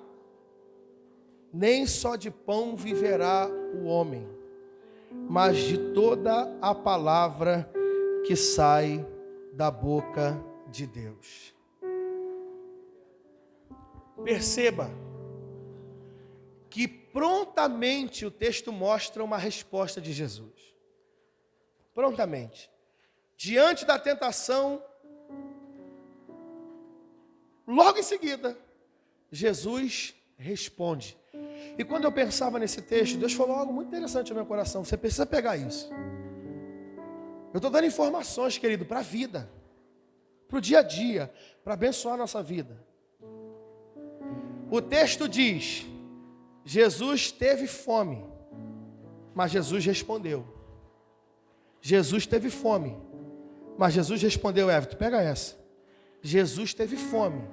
nem só de pão viverá o homem, mas de toda a palavra que sai da boca de Deus. Perceba que prontamente o texto mostra uma resposta de Jesus. Prontamente. Diante da tentação, logo em seguida, Jesus responde. E quando eu pensava nesse texto, Deus falou algo muito interessante no meu coração. Você precisa pegar isso. Eu estou dando informações, querido, para a vida. para o dia a dia, para abençoar a nossa vida. O texto diz: Jesus teve fome, mas Jesus respondeu. Jesus teve fome, mas Jesus respondeu. Everton, pega essa. Jesus teve fome,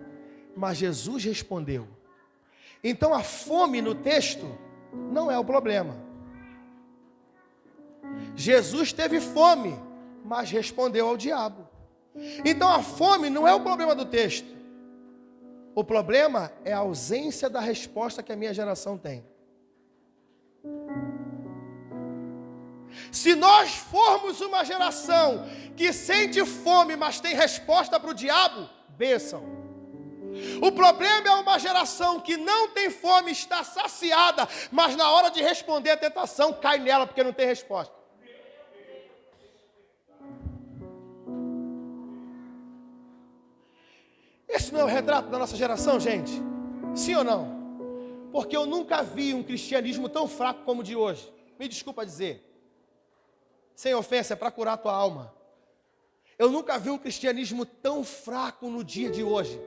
mas Jesus respondeu. Então a fome no texto não é o problema. Jesus teve fome, mas respondeu ao diabo. Então a fome não é o problema do texto. O problema é a ausência da resposta que a minha geração tem. Se nós formos uma geração que sente fome, mas tem resposta para o diabo, bênção. O problema é uma geração que não tem fome, está saciada, mas na hora de responder a tentação, cai nela porque não tem resposta. Esse não é o retrato da nossa geração, gente? Sim ou não? Porque eu nunca vi um cristianismo tão fraco como o de hoje. Me desculpa dizer. Sem ofensa, é para curar a tua alma. Eu nunca vi um cristianismo tão fraco no dia de hoje,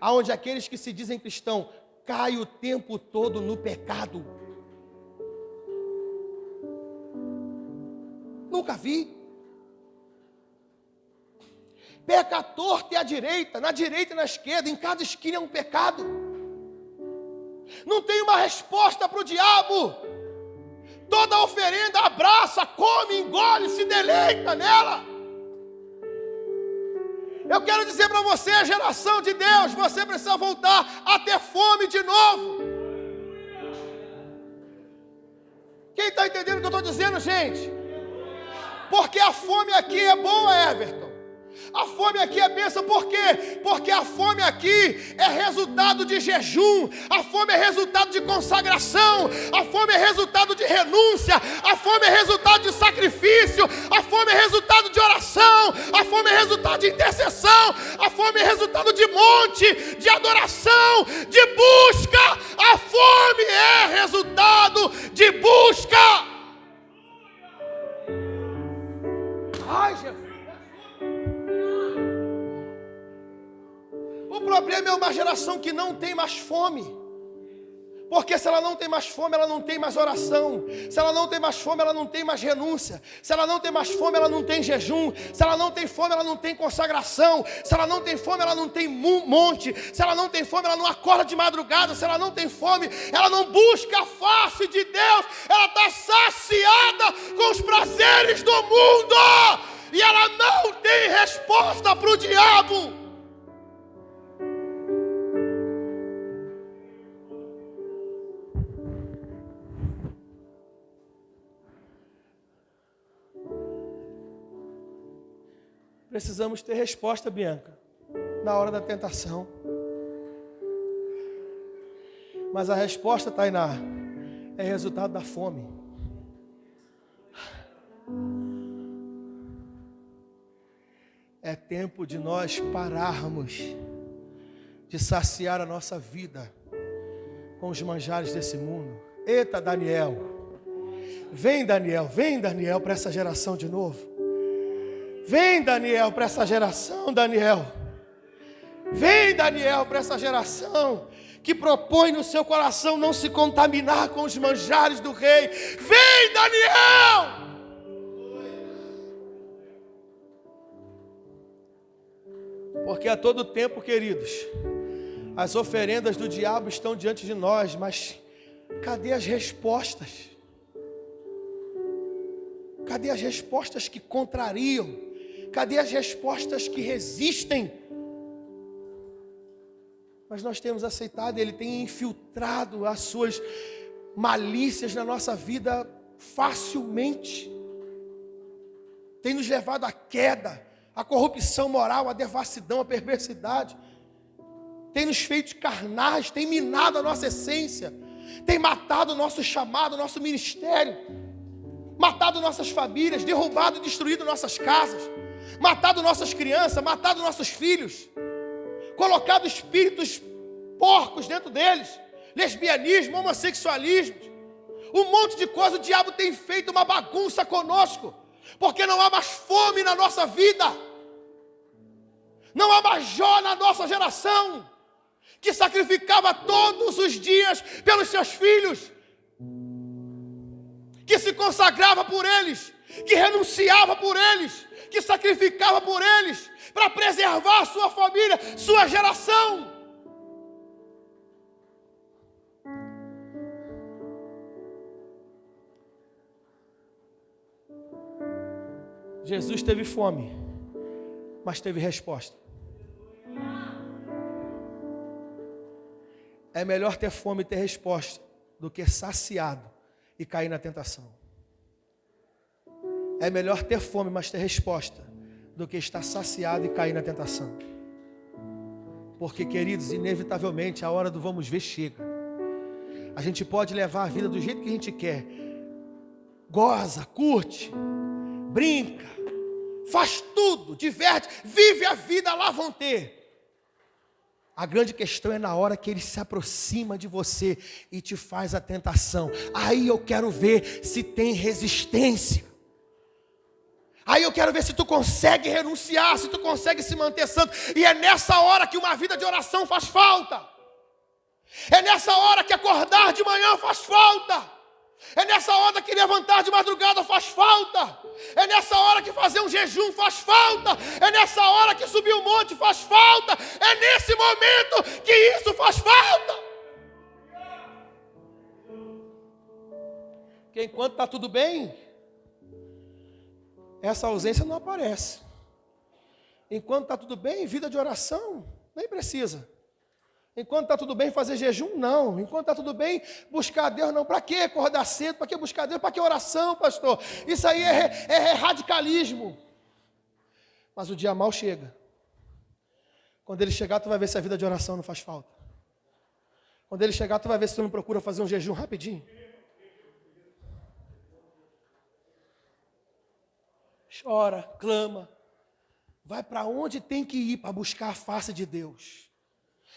aonde aqueles que se dizem cristão caem o tempo todo no pecado. Nunca vi. Peca à torta e à direita, na direita e na esquerda, em cada esquina é um pecado. Não tem uma resposta para o diabo. Toda oferenda abraça, come, engole, se deleita nela. Eu quero dizer para você, a geração de Deus, você precisa voltar a ter fome de novo. Quem está entendendo o que eu estou dizendo, gente? Porque a fome aqui é boa, Everton. A fome aqui é bênção, por quê? Porque a fome aqui é resultado de jejum, a fome é resultado de consagração, a fome é resultado de renúncia, a fome é resultado de sacrifício, a fome é resultado de oração, a fome é resultado de intercessão, a fome é resultado de monte, de adoração, de busca. A fome é resultado de busca. Ai, Jesus. O problema é uma geração que não tem mais fome. Porque se ela não tem mais fome, ela não tem mais oração. Se ela não tem mais fome, ela não tem mais renúncia. Se ela não tem mais fome, ela não tem jejum. Se ela não tem fome, ela não tem consagração. Se ela não tem fome, ela não tem monte. Se ela não tem fome, ela não acorda de madrugada. Se ela não tem fome, ela não busca a face de Deus. Ela está saciada com os prazeres do mundo. E ela não tem resposta para o diabo. Precisamos ter resposta, Bianca, na hora da tentação. Mas a resposta, Tainá, é resultado da fome. É tempo de nós pararmos de saciar a nossa vida com os manjares desse mundo. Eita, Daniel. Vem, Daniel, para essa geração de novo. Vem, Daniel, para essa geração, Daniel. Vem, Daniel, para essa geração que propõe no seu coração não se contaminar com os manjares do rei. Vem, Daniel! Porque a todo tempo, queridos, as oferendas do diabo estão diante de nós, mas cadê as respostas? Cadê as respostas que contrariam? Cadê as respostas que resistem? Mas nós temos aceitado, ele tem infiltrado as suas malícias na nossa vida facilmente. Tem nos levado à queda, à corrupção moral, à devassidão, à perversidade. Tem nos feito carnais, tem minado a nossa essência, tem matado o nosso chamado, o nosso ministério, matado nossas famílias, derrubado e destruído nossas casas, matado nossas crianças, matado nossos filhos, colocado espíritos porcos dentro deles, lesbianismo, homossexualismo, um monte de coisa. O diabo tem feito uma bagunça conosco, porque não há mais fome na nossa vida. Não há major na nossa geração que sacrificava todos os dias pelos seus filhos, que se consagrava por eles, que renunciava por eles, que sacrificava por eles, para preservar sua família, sua geração. Jesus teve fome, mas teve resposta. É melhor ter fome e ter resposta do que saciado e cair na tentação. É melhor ter fome, mas ter resposta, do que estar saciado e cair na tentação. Porque, queridos, inevitavelmente a hora do vamos ver chega. A gente pode levar a vida do jeito que a gente quer. Goza, curte, brinca, faz tudo, diverte, vive a vida, lá vão ter. A grande questão é na hora que ele se aproxima de você e te faz a tentação. Aí eu quero ver se tem resistência. Aí eu quero ver se tu consegue renunciar, se tu consegue se manter santo. E é nessa hora que uma vida de oração faz falta. É nessa hora que acordar de manhã faz falta. É nessa hora que levantar de madrugada faz falta. É nessa hora que fazer um jejum faz falta. É nessa hora que subir um monte faz falta. É nesse momento que isso faz falta. Porque enquanto está tudo bem, essa ausência não aparece. Enquanto está tudo bem, vida de oração, nem precisa. Enquanto está tudo bem fazer jejum, não. Enquanto está tudo bem buscar a Deus, não. Para que acordar cedo? Para que buscar a Deus? Para que oração, pastor? Isso aí é radicalismo. Mas o dia mal chega. Quando ele chegar, tu vai ver se a vida de oração não faz falta. Quando ele chegar, tu vai ver se tu não procura fazer um jejum rapidinho. Chora, clama. Vai para onde tem que ir para buscar a face de Deus.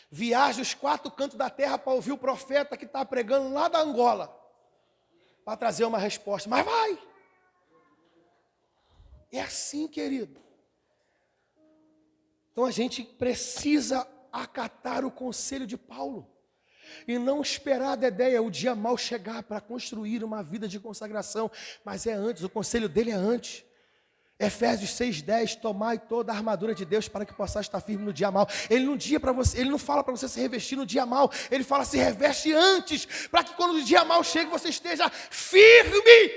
Viaja os 4 cantos da terra para ouvir o profeta que está pregando lá da Angola, para trazer uma resposta. Mas vai! É assim, querido. Então a gente precisa acatar o conselho de Paulo e não esperar a Dedéia o dia mal chegar para construir uma vida de consagração. Mas é antes, o conselho dele é antes. Efésios 6:10, tomai toda a armadura de Deus para que possais estar firme no dia mal. Ele não fala para você se revestir no dia mal, ele fala se reveste antes, para que quando o dia mal chegue você esteja firme.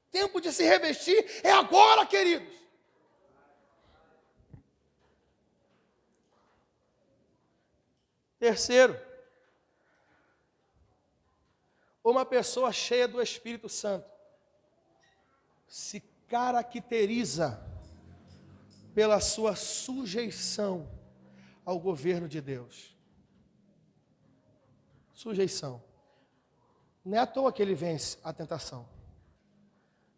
Tempo de se revestir é agora, queridos. Terceiro, uma pessoa cheia do Espírito Santo se caracteriza pela sua sujeição ao governo de Deus. Sujeição. Não é à toa que ele vence a tentação.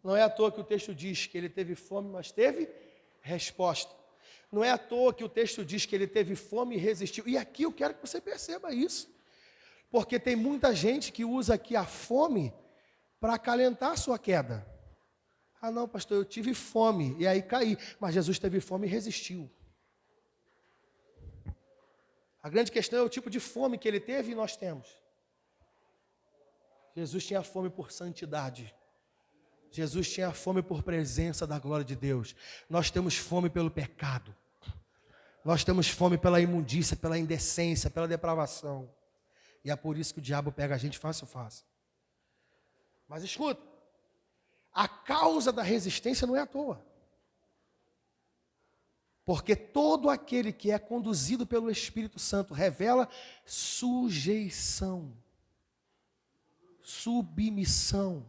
Não é à toa que o texto diz que ele teve fome, mas teve resposta. Não é à toa que o texto diz que ele teve fome e resistiu. E aqui eu quero que você perceba isso. Porque tem muita gente que usa aqui a fome para acalentar a sua queda. Ah não, pastor, eu tive fome e aí caí. Mas Jesus teve fome e resistiu. A grande questão é o tipo de fome que ele teve e nós temos. Jesus tinha fome por santidade. Jesus tinha fome por presença da glória de Deus. Nós temos fome pelo pecado. Nós temos fome pela imundícia, pela indecência, pela depravação. E é por isso que o diabo pega a gente fácil. Mas escuta. A causa da resistência não é à toa. Porque todo aquele que é conduzido pelo Espírito Santo revela sujeição, submissão.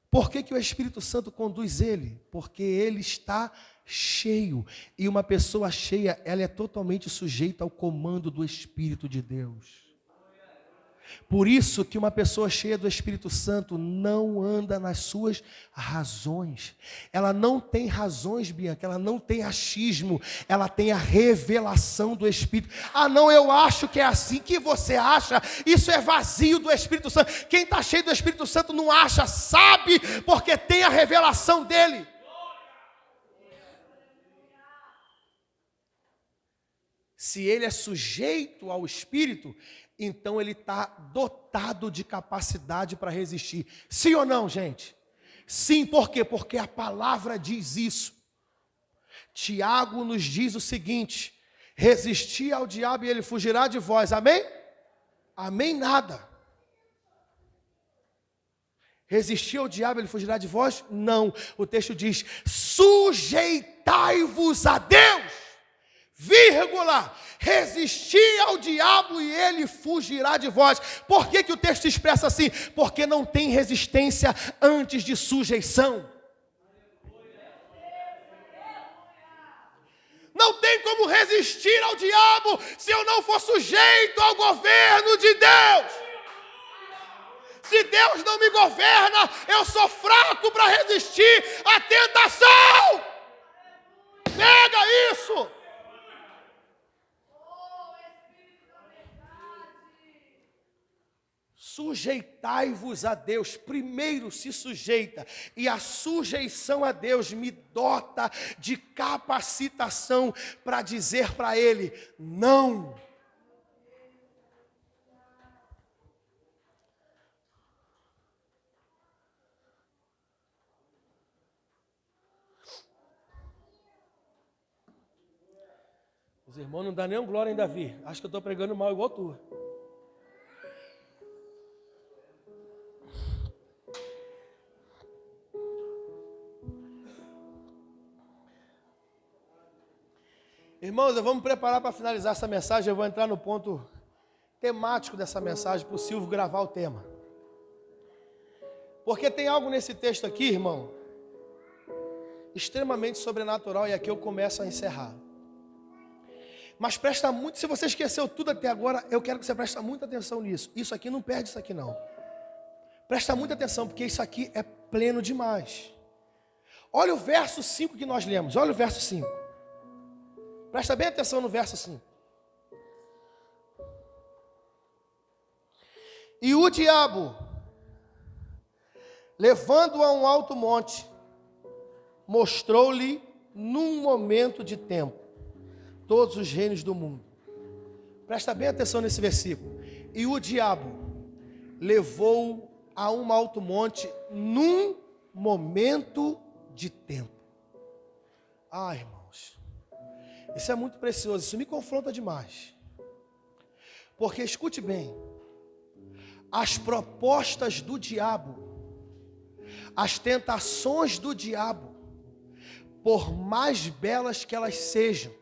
Por que o Espírito Santo conduz ele? Porque ele está cheio. E uma pessoa cheia, ela é totalmente sujeita ao comando do Espírito de Deus. Por isso que uma pessoa cheia do Espírito Santo não anda nas suas razões. Ela não tem razões, Bianca, ela não tem achismo, ela tem a revelação do Espírito. Ah não, eu acho que é assim. Que você acha? Isso é vazio do Espírito Santo. Quem está cheio do Espírito Santo não acha, sabe, porque tem a revelação dele. Se ele é sujeito ao Espírito, então ele está dotado de capacidade para resistir. Sim ou não, gente? Sim, por quê? Porque a palavra diz isso. Tiago nos diz o seguinte: resistir ao diabo e ele fugirá de vós. Amém? Amém nada. Resistir ao diabo, ele fugirá de vós? Não. O texto diz: sujeitai-vos a Deus, vírgula, resistir ao diabo e ele fugirá de vós. Por que o texto expressa assim? Porque não tem resistência antes de sujeição. Não tem como resistir ao diabo se eu não for sujeito ao governo de Deus. Se Deus não me governa, eu sou fraco para resistir à tentação. Pega isso. Sujeitai-vos a Deus. Primeiro se sujeita. E a sujeição a Deus me dota de capacitação para dizer para Ele: não. Os irmãos não dão nenhum glória em Davi. Acho que eu estou pregando mal igual tu. Irmãos, vamos preparar para finalizar essa mensagem. Eu vou entrar no ponto temático dessa mensagem, para o Silvio gravar o tema. Porque tem algo nesse texto aqui, irmão, extremamente sobrenatural, e aqui eu começo a encerrar. Mas presta muito, se você esqueceu tudo até agora, eu quero que você preste muita atenção nisso. Isso aqui não perde isso aqui não. Presta muita atenção, porque isso aqui é pleno demais. Olha o verso 5 que nós lemos, olha o verso 5. Presta bem atenção no verso 5. E o diabo, levando-o a um alto monte, mostrou-lhe num momento de tempo todos os reinos do mundo. Presta bem atenção nesse versículo. E o diabo levou-o a um alto monte num momento de tempo. Ah, irmãos, isso é muito precioso, isso me confronta demais. Porque escute bem, as propostas do diabo, as tentações do diabo, por mais belas que elas sejam,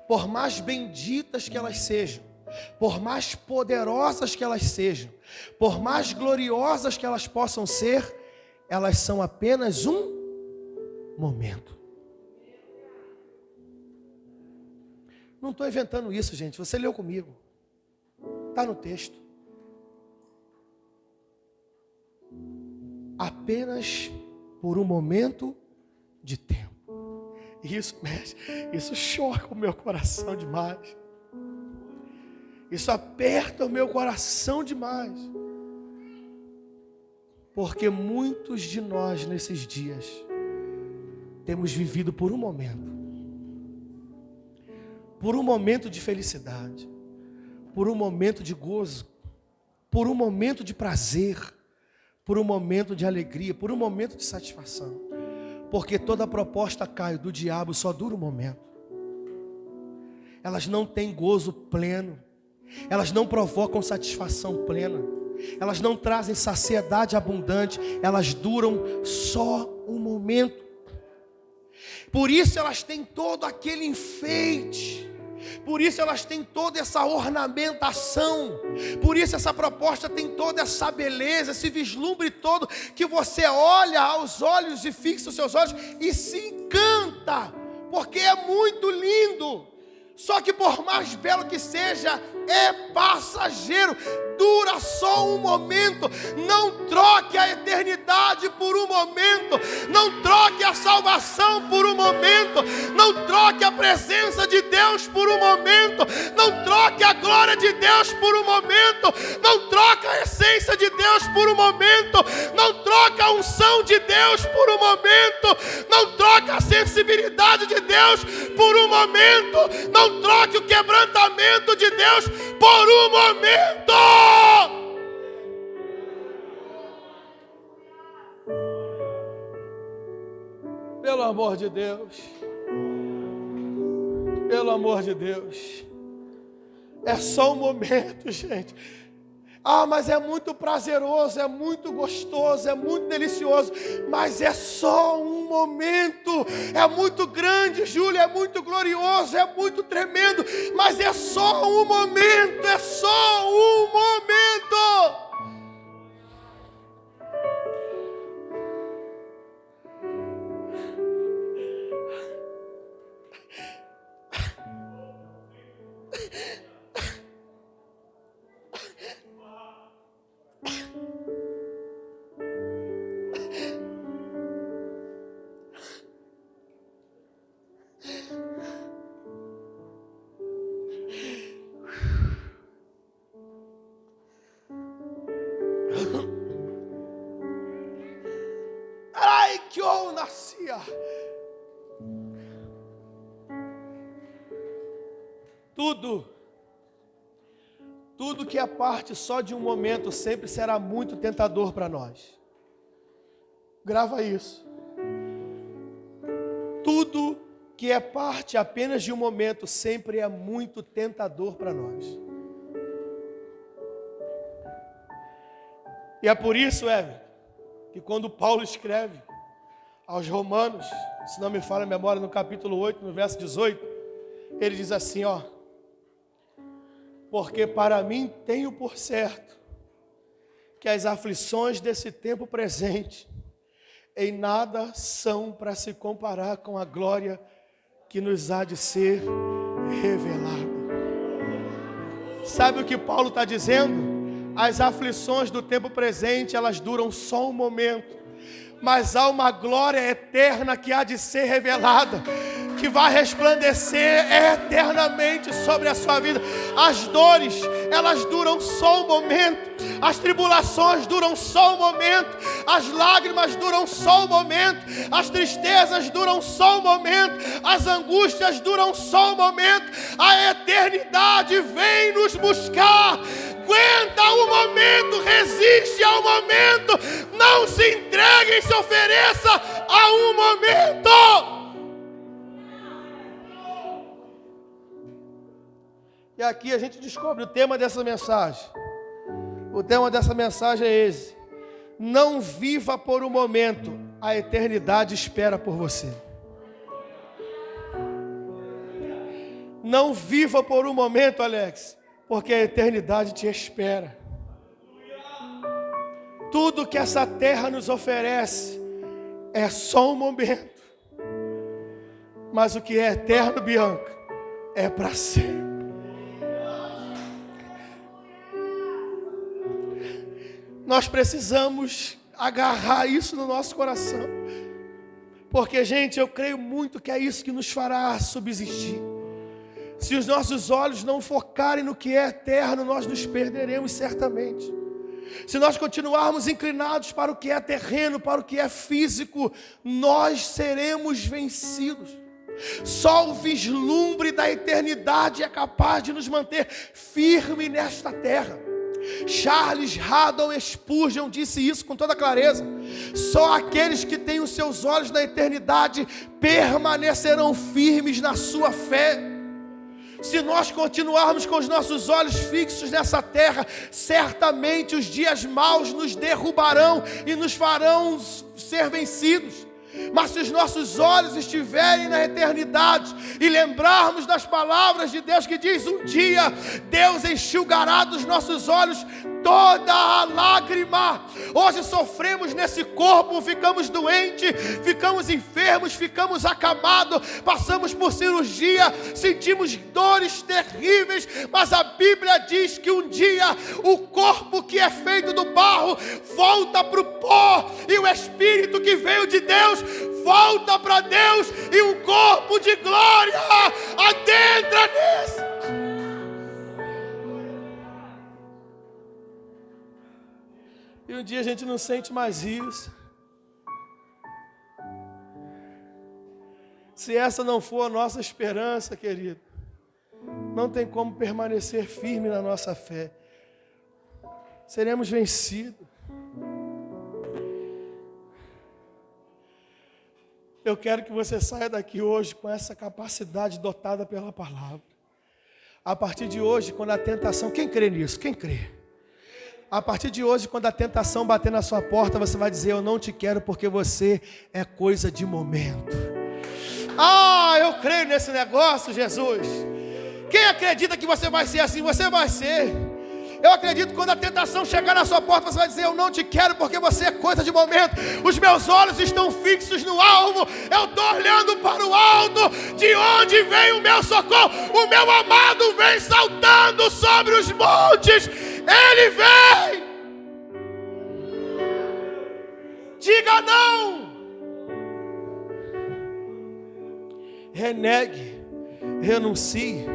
por mais benditas que elas sejam, por mais poderosas que elas sejam, por mais gloriosas que elas possam ser, elas são apenas um momento. Não estou inventando isso, gente, você leu comigo, está no texto. Apenas por um momento de tempo. Isso mexe, isso choca o meu coração demais. Isso aperta o meu coração demais. Porque muitos de nós nesses dias temos vivido por um momento. Por um momento de felicidade, por um momento de gozo, por um momento de prazer, por um momento de alegria, por um momento de satisfação. Porque toda proposta, Caio, do diabo só dura um momento. Elas não têm gozo pleno. Elas não provocam satisfação plena. Elas não trazem saciedade abundante. Elas duram só um momento. Por isso elas têm todo aquele enfeite. Por isso elas têm toda essa ornamentação. Por isso essa proposta tem toda essa beleza, esse vislumbre todo, que você olha aos olhos e fixa os seus olhos e se encanta, porque é muito lindo. Só que por mais belo que seja, é passageiro, dura só um momento. Não troque a eternidade por um momento. Não troque a salvação por um momento. Não troque a presença de Deus por um momento. Não troque a glória de Deus por um momento. Não troque a essência de Deus por um momento. Não troque a unção de Deus por um momento. Não troque a sensibilidade de Deus por um momento. Não troque o quebrantamento de Deus por um momento. Pelo amor de Deus. Pelo amor de Deus. É só um momento, gente. Mas é muito prazeroso, é muito gostoso, é muito delicioso. Mas é só um momento. É muito grande, Júlio, é muito glorioso, é muito tremendo. Mas é só um momento, é só um momento. Ai, que eu nascia. Tudo que é parte só de um momento sempre será muito tentador para nós. Grava isso. Tudo que é parte apenas de um momento sempre é muito tentador para nós. E é por isso, Everton, que quando Paulo escreve aos Romanos, se não me falha a memória, no capítulo 8, no verso 18, ele diz assim, porque para mim tenho por certo que as aflições desse tempo presente em nada são para se comparar com a glória que nos há de ser revelada. Sabe o que Paulo está dizendo? As aflições do tempo presente, elas duram só um momento, mas há uma glória eterna que há de ser revelada, que vai resplandecer eternamente sobre a sua vida. As dores, elas duram só um momento. As tribulações duram só um momento. As lágrimas duram só um momento. As tristezas duram só um momento. As angústias duram só um momento. A eternidade vem nos buscar. Aguenta o momento, resiste ao momento. Não se entregue e se ofereça a um momento. E aqui a gente descobre o tema dessa mensagem. O tema dessa mensagem é esse: não viva por um momento, a eternidade espera por você. Não viva por um momento, Alex, porque a eternidade te espera. Tudo que essa terra nos oferece é só um momento, mas o que é eterno, Bianca, é para sempre. Nós precisamos agarrar isso no nosso coração, porque, gente, eu creio muito que é isso que nos fará subsistir. Se os nossos olhos não focarem no que é eterno, nós nos perderemos certamente. Se nós continuarmos inclinados para o que é terreno, para o que é físico, nós seremos vencidos. Só o vislumbre da eternidade é capaz de nos manter firme nesta terra. Charles Haddon Spurgeon disse isso com toda clareza: só aqueles que têm os seus olhos na eternidade permanecerão firmes na sua fé. Se nós continuarmos com os nossos olhos fixos nessa terra, certamente os dias maus nos derrubarão e nos farão ser vencidos. Mas se os nossos olhos estiverem na eternidade e lembrarmos das palavras de Deus que diz: um dia Deus enxugará dos nossos olhos toda a lágrima. Hoje sofremos nesse corpo, ficamos doentes, ficamos enfermos, ficamos acamados, passamos por cirurgia, sentimos dores terríveis, mas a Bíblia diz que um dia o corpo que é feito do barro volta para o pó, e o Espírito que veio de Deus volta para Deus, e um corpo de glória adentra nesse. E um dia a gente não sente mais isso. Se essa não for a nossa esperança, querido, não tem como permanecer firme na nossa fé. Seremos vencidos. Eu quero que você saia daqui hoje com essa capacidade dotada pela palavra. A partir de hoje, quando a tentação... Quem crê nisso? Quem crê? A partir de hoje, quando a tentação bater na sua porta, você vai dizer: eu não te quero porque você é coisa de momento. Ah, eu creio nesse negócio, Jesus. Quem acredita que você vai ser assim? Você vai ser. Eu acredito que quando a tentação chegar na sua porta, você vai dizer: eu não te quero porque você é coisa de momento. Os meus olhos estão fixos no alvo. Eu estou olhando para o alto, de onde vem o meu socorro. O meu amado vem saltando sobre os montes. Ele vem. Diga não. Renegue, renuncie.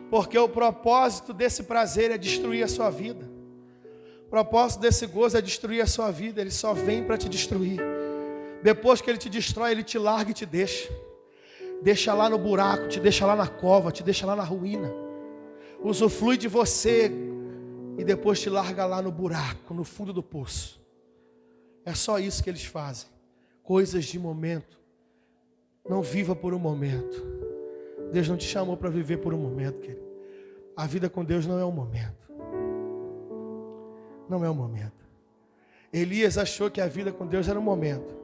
Porque o propósito desse prazer é destruir a sua vida. O propósito desse gozo é destruir a sua vida. Ele só vem para te destruir. Depois que ele te destrói, ele te larga e te deixa. Deixa lá no buraco, te deixa lá na cova, te deixa lá na ruína. Usufrui de você e depois te larga lá no buraco, no fundo do poço. É só isso que eles fazem. Coisas de momento. Não viva por um momento. Deus não te chamou para viver por um momento, querido. A vida com Deus não é um momento. Não é um momento. Elias achou que a vida com Deus era um momento.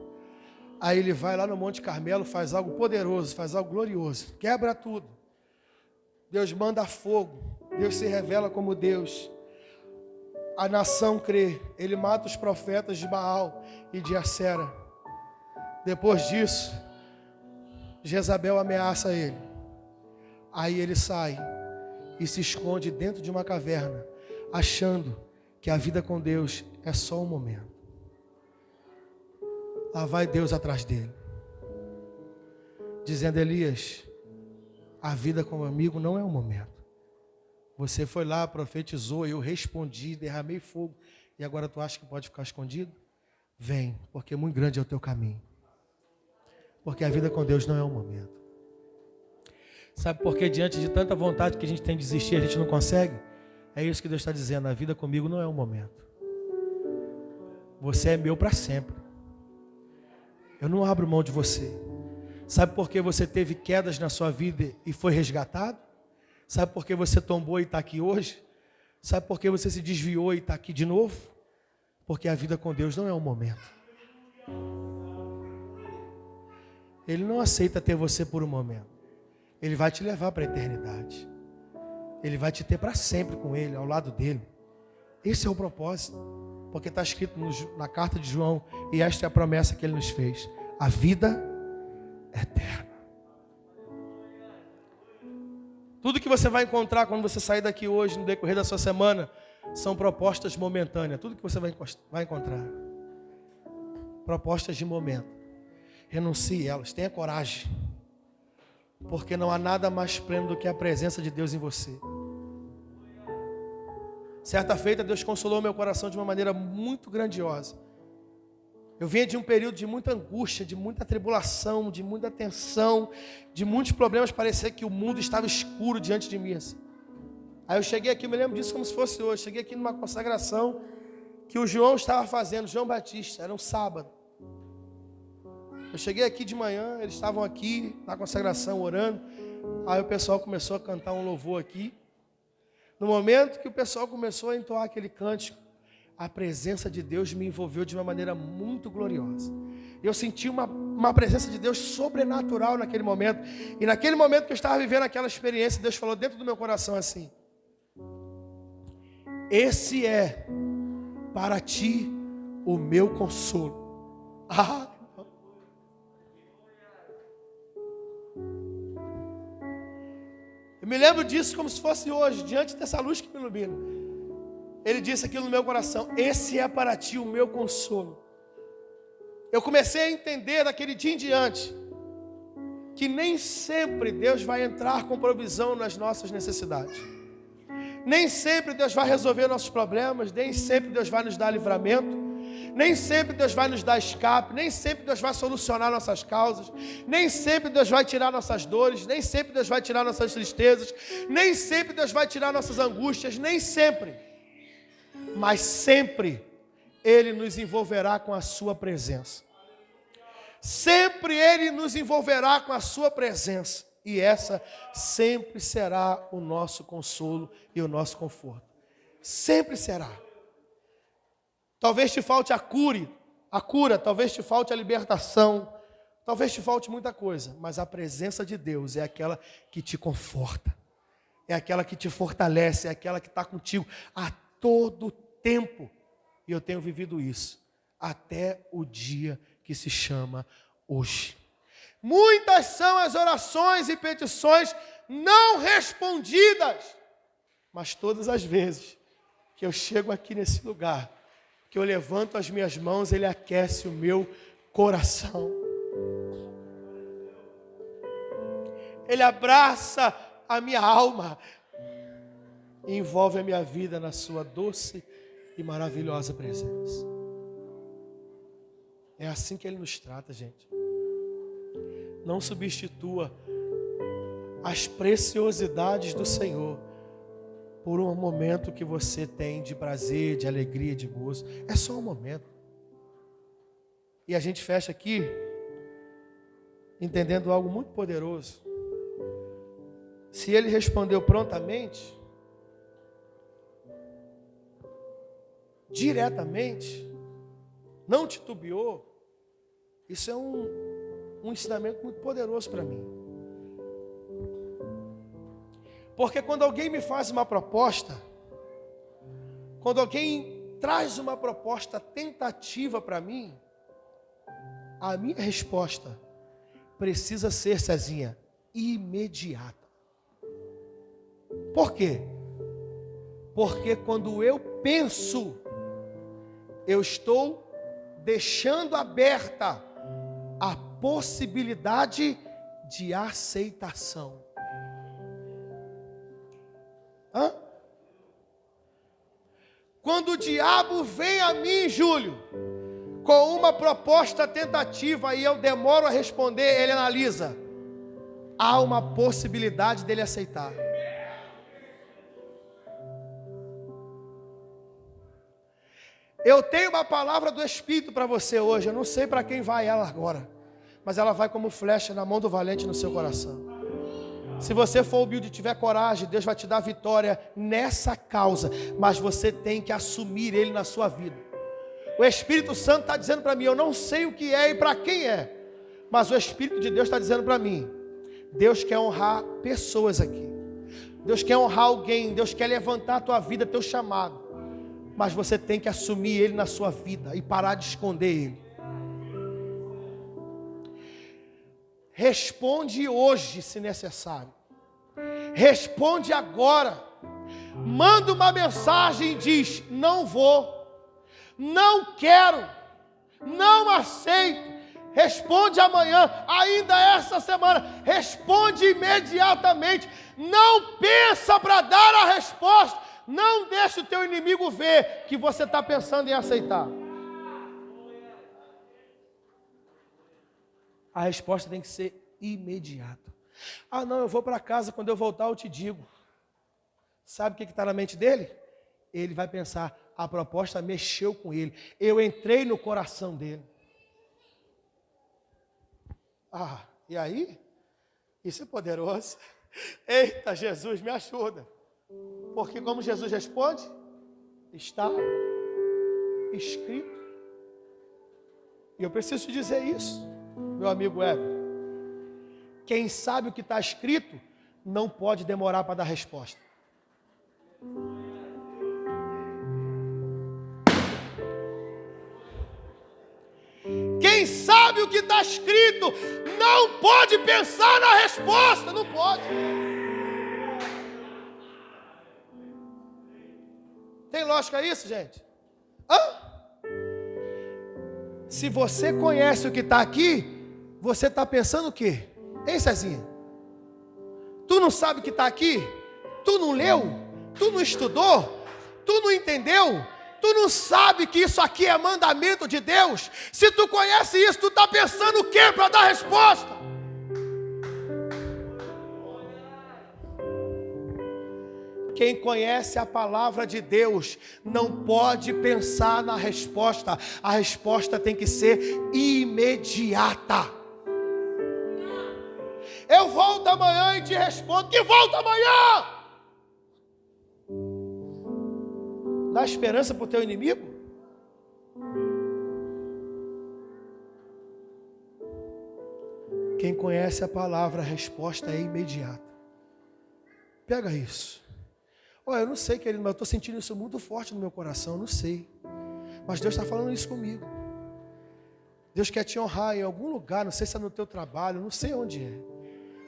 Aí ele vai lá no Monte Carmelo, faz algo poderoso, faz algo glorioso. Quebra tudo. Deus manda fogo. Deus se revela como Deus. A nação crê. Ele mata os profetas de Baal e de Acera. Depois disso, Jezabel ameaça ele. Aí ele sai e se esconde dentro de uma caverna, achando que a vida com Deus é só um momento. Lá vai Deus atrás dele, dizendo: Elias, a vida com o amigo não é um momento. Você foi lá, profetizou, eu respondi, derramei fogo, e agora tu acha que pode ficar escondido? Vem, porque muito grande é o teu caminho. Porque a vida com Deus não é um momento. Sabe por que diante de tanta vontade que a gente tem de desistir, a gente não consegue? É isso que Deus está dizendo: a vida comigo não é um momento. Você é meu para sempre. Eu não abro mão de você. Sabe por que você teve quedas na sua vida e foi resgatado? Sabe por que você tombou e está aqui hoje? Sabe por que você se desviou e está aqui de novo? Porque a vida com Deus não é um momento. Ele não aceita ter você por um momento. Ele vai te levar para a eternidade. Ele vai te ter para sempre com Ele, ao lado dele. Esse é o propósito. Porque está escrito na carta de João, e esta é a promessa que Ele nos fez: a vida eterna. Tudo que você vai encontrar quando você sair daqui hoje, no decorrer da sua semana, são propostas momentâneas. Tudo que você vai encontrar. Propostas de momento. Renuncie elas, tenha coragem. Porque não há nada mais pleno do que a presença de Deus em você. Certa feita, Deus consolou meu coração de uma maneira muito grandiosa. Eu vinha de um período de muita angústia, de muita tribulação, de muita tensão, de muitos problemas. Parecia que o mundo estava escuro diante de mim. Assim. Aí eu cheguei aqui, eu me lembro disso como se fosse hoje. Cheguei aqui numa consagração que o João estava fazendo, João Batista, era um sábado. Eu cheguei aqui de manhã, eles estavam aqui na consagração orando. Aí o pessoal começou a cantar um louvor aqui. No momento que o pessoal começou a entoar aquele cântico, a presença de Deus me envolveu de uma maneira muito gloriosa. Eu senti uma presença de Deus sobrenatural naquele momento. E naquele momento que eu estava vivendo aquela experiência, Deus falou dentro do meu coração assim: esse é para ti o meu consolo. Ah! Eu me lembro disso como se fosse hoje, diante dessa luz que me ilumina. Ele disse aquilo no meu coração: esse é para ti o meu consolo. Eu comecei a entender daquele dia em diante que nem sempre Deus vai entrar com provisão nas nossas necessidades. Nem sempre Deus vai resolver nossos problemas, nem sempre Deus vai nos dar livramento. Nem sempre Deus vai nos dar escape, nem sempre Deus vai solucionar nossas causas, nem sempre Deus vai tirar nossas dores, nem sempre Deus vai tirar nossas tristezas, nem sempre Deus vai tirar nossas angústias, nem sempre. Mas sempre Ele nos envolverá com a sua presença. Sempre Ele nos envolverá com a sua presença. E essa sempre será o nosso consolo e o nosso conforto. Sempre será. Talvez te falte a cura, talvez te falte a libertação, talvez te falte muita coisa, mas a presença de Deus é aquela que te conforta, é aquela que te fortalece, é aquela que está contigo a todo tempo. E eu tenho vivido isso até o dia que se chama hoje. Muitas são as orações e petições não respondidas, mas todas as vezes que eu chego aqui nesse lugar, que eu levanto as minhas mãos, Ele aquece o meu coração. Ele abraça a minha alma e envolve a minha vida na sua doce e maravilhosa presença. É assim que Ele nos trata, gente. Não substitua as preciosidades do Senhor por um momento que você tem de prazer, de alegria, de gozo. É só um momento. E a gente fecha aqui entendendo algo muito poderoso. Se Ele respondeu prontamente, diretamente, não titubeou, isso é um ensinamento muito poderoso para mim. Porque quando alguém me faz uma proposta, quando alguém traz uma proposta tentativa para mim, a minha resposta precisa ser, Cezinha, imediata. Por quê? Porque quando eu penso, eu estou deixando aberta a possibilidade de aceitação. Quando o diabo vem a mim, Júlio, com uma proposta tentativa e eu demoro a responder, ele analisa. Há uma possibilidade dele aceitar. Eu tenho uma palavra do Espírito para você hoje. Eu não sei para quem vai ela agora, mas ela vai como flecha na mão do valente no seu coração. Se você for humilde e tiver coragem, Deus vai te dar vitória nessa causa, mas você tem que assumir Ele na sua vida. O Espírito Santo está dizendo para mim, eu não sei o que é e para quem é, mas o Espírito de Deus está dizendo para mim, Deus quer honrar pessoas aqui, Deus quer honrar alguém, Deus quer levantar a tua vida, teu chamado, mas você tem que assumir Ele na sua vida e parar de esconder Ele. Responde hoje, se necessário. Responde agora. Manda uma mensagem e diz: não vou, não quero, não aceito. Responde amanhã, ainda essa semana. Responde imediatamente. Não pensa para dar a resposta. Não deixa o teu inimigo ver que você está pensando em aceitar. A resposta tem que ser imediata. Ah, não, eu vou para casa, quando eu voltar eu te digo. Sabe o que está na mente dele? Ele vai pensar, a proposta mexeu com ele. Eu entrei no coração dele. Ah, e aí? Isso é poderoso. Eita, Jesus, me ajuda. Porque como Jesus responde, está escrito. E eu preciso te dizer isso, meu amigo Ever. Quem sabe o que está escrito, não pode demorar para dar resposta. Quem sabe o que está escrito, não pode pensar na resposta, não pode. Tem lógica isso, gente? Se você conhece o que está aqui, você está pensando o quê? Hein, Cezinha? Tu não sabe o que está aqui? Tu não leu? Tu não estudou? Tu não entendeu? Tu não sabe que isso aqui é mandamento de Deus? Se tu conhece isso, tu está pensando o que para dar resposta? Quem conhece a palavra de Deus não pode pensar na resposta. A resposta tem que ser imediata. Eu volto amanhã e te respondo que volto amanhã. Dá esperança para o teu inimigo? Quem conhece a palavra, a resposta é imediata. Pega isso. Olha, eu não sei, querido, mas eu estou sentindo isso muito forte no meu coração, eu não sei. Mas Deus está falando isso comigo. Deus quer te honrar em algum lugar, não sei se é no teu trabalho, não sei onde é.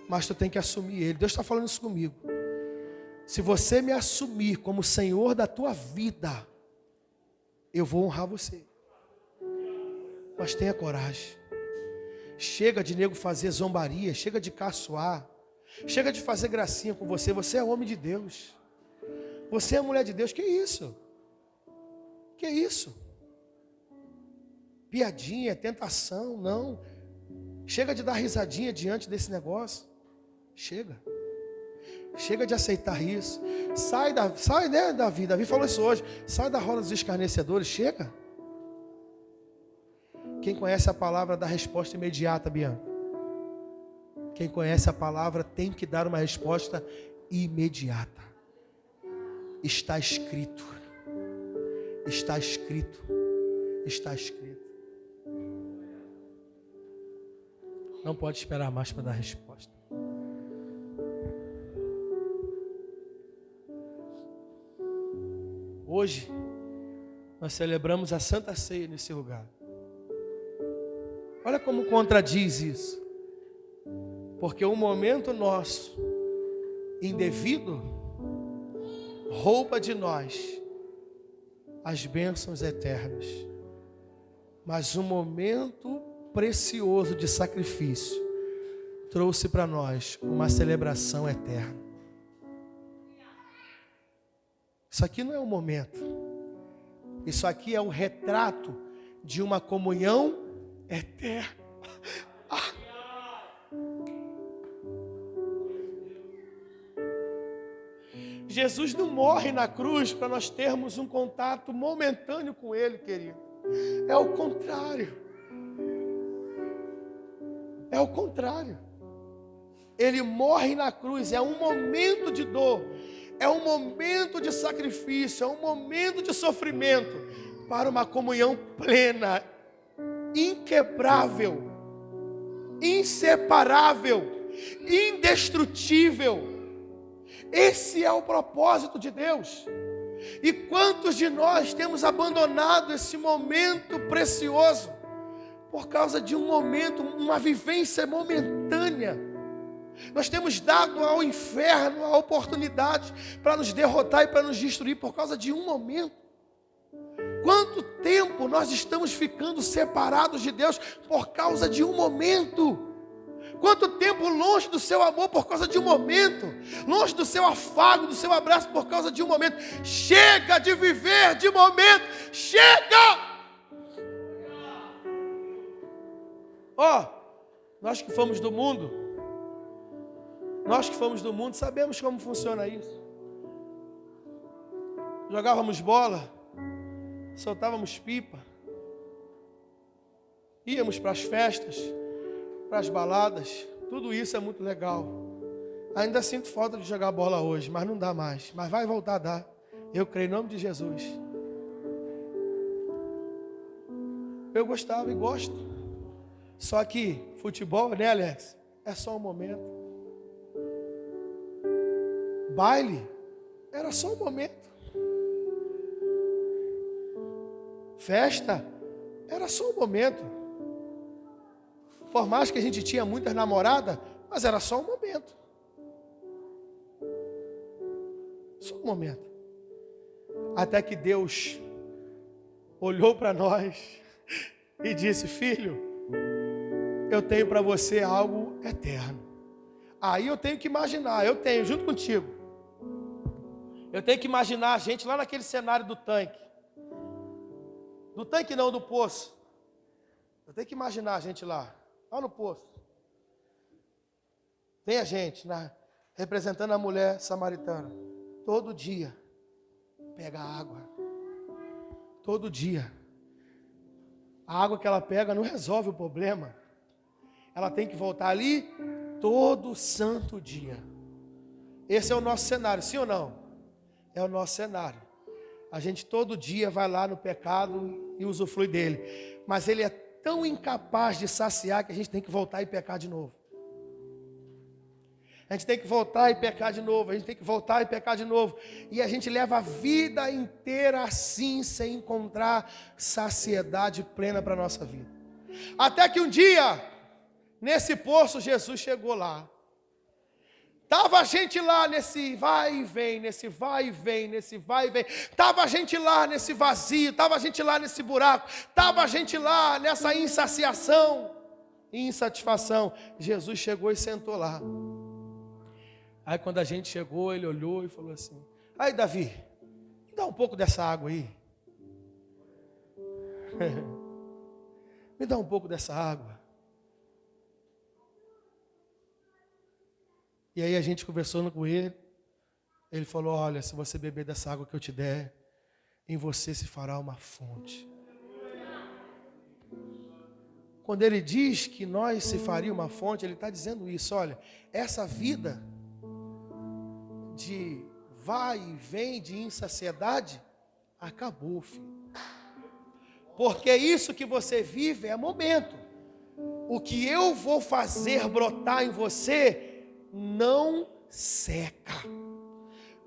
Mas tu tem que assumir Ele. Deus está falando isso comigo. Se você me assumir como Senhor da tua vida, eu vou honrar você. Mas tenha coragem. Chega de nego fazer zombaria, chega de caçoar, chega de fazer gracinha com você. Você é homem de Deus. Você é mulher de Deus. Que isso? Que isso? Piadinha, tentação, não. Chega de dar risadinha diante desse negócio. Chega. Chega de aceitar isso. Sai, né, Davi? Davi falou isso hoje. Sai da roda dos escarnecedores. Chega. Quem conhece a palavra dá resposta imediata, Bianca. Quem conhece a palavra tem que dar uma resposta imediata. Está escrito. Está escrito. Está escrito. Não pode esperar mais para dar resposta. Hoje, nós celebramos a Santa Ceia nesse lugar. Olha como contradiz isso. Porque um momento nosso, indevido, rouba de nós as bênçãos eternas. Mas um momento precioso de sacrifício trouxe para nós uma celebração eterna. Isso aqui não é um momento. Isso aqui é o retrato de uma comunhão eterna. Jesus não morre na cruz para nós termos um contato momentâneo com Ele, querido. É o contrário. É o contrário. Ele morre na cruz, é um momento de dor, é um momento de sacrifício, é um momento de sofrimento para uma comunhão plena, inquebrável, inseparável, indestrutível. Esse é o propósito de Deus. E quantos de nós temos abandonado esse momento precioso por causa de um momento, uma vivência momentânea? Nós temos dado ao inferno a oportunidade para nos derrotar e para nos destruir por causa de um momento. Quanto tempo nós estamos ficando separados de Deus por causa de um momento? Quanto tempo longe do seu amor por causa de um momento? Longe do seu afago, do seu abraço por causa de um momento? Chega de viver de momento. Chega! Nós que fomos do mundo, sabemos como funciona isso. Jogávamos bola, soltávamos pipa, íamos para as festas, para as baladas, tudo isso é muito legal. Ainda sinto falta de jogar bola hoje, mas não dá mais. Mas vai voltar a dar. Eu creio em nome de Jesus. Eu gostava e gosto. Só que futebol, né, Alex? É só um momento. Baile era só um momento. Festa era só um momento. Por mais que a gente tinha muitas namoradas, mas era só um momento. Só um momento. Até que Deus olhou para nós e disse: filho, eu tenho para você algo eterno. Aí eu tenho que imaginar, junto contigo. Eu tenho que imaginar a gente lá naquele cenário do tanque. Do tanque não, do poço. Eu tenho que imaginar a gente lá no poço. Tem a gente representando a mulher samaritana. Todo dia pega água. Todo dia. A água que ela pega não resolve o problema. Ela tem que voltar ali todo santo dia. Esse é o nosso cenário, sim ou não? É o nosso cenário. A gente todo dia vai lá no pecado e usufrui dele. Mas ele é tão incapaz de saciar que a gente tem que voltar e pecar de novo. A gente tem que voltar e pecar de novo. A gente tem que voltar e pecar de novo. E a gente leva a vida inteira assim, sem encontrar saciedade plena para a nossa vida. Até que um dia, nesse poço, Jesus chegou lá. Estava a gente lá nesse vai e vem, nesse vai e vem, nesse vai e vem. Estava a gente lá nesse vazio, estava a gente lá nesse buraco, estava a gente lá nessa insaciação e insatisfação. Jesus chegou e sentou lá. Aí quando a gente chegou, ele olhou e falou assim: aí Davi, me dá um pouco dessa água aí. Me dá um pouco dessa água. E aí a gente conversando com ele, ele falou: olha, se você beber dessa água que eu te der, em você se fará uma fonte. Quando ele diz que nós se faria uma fonte, ele está dizendo isso: olha, essa vida de vai e vem, de insaciedade, acabou, filho. Porque isso que você vive é momento. O que eu vou fazer brotar em você não seca,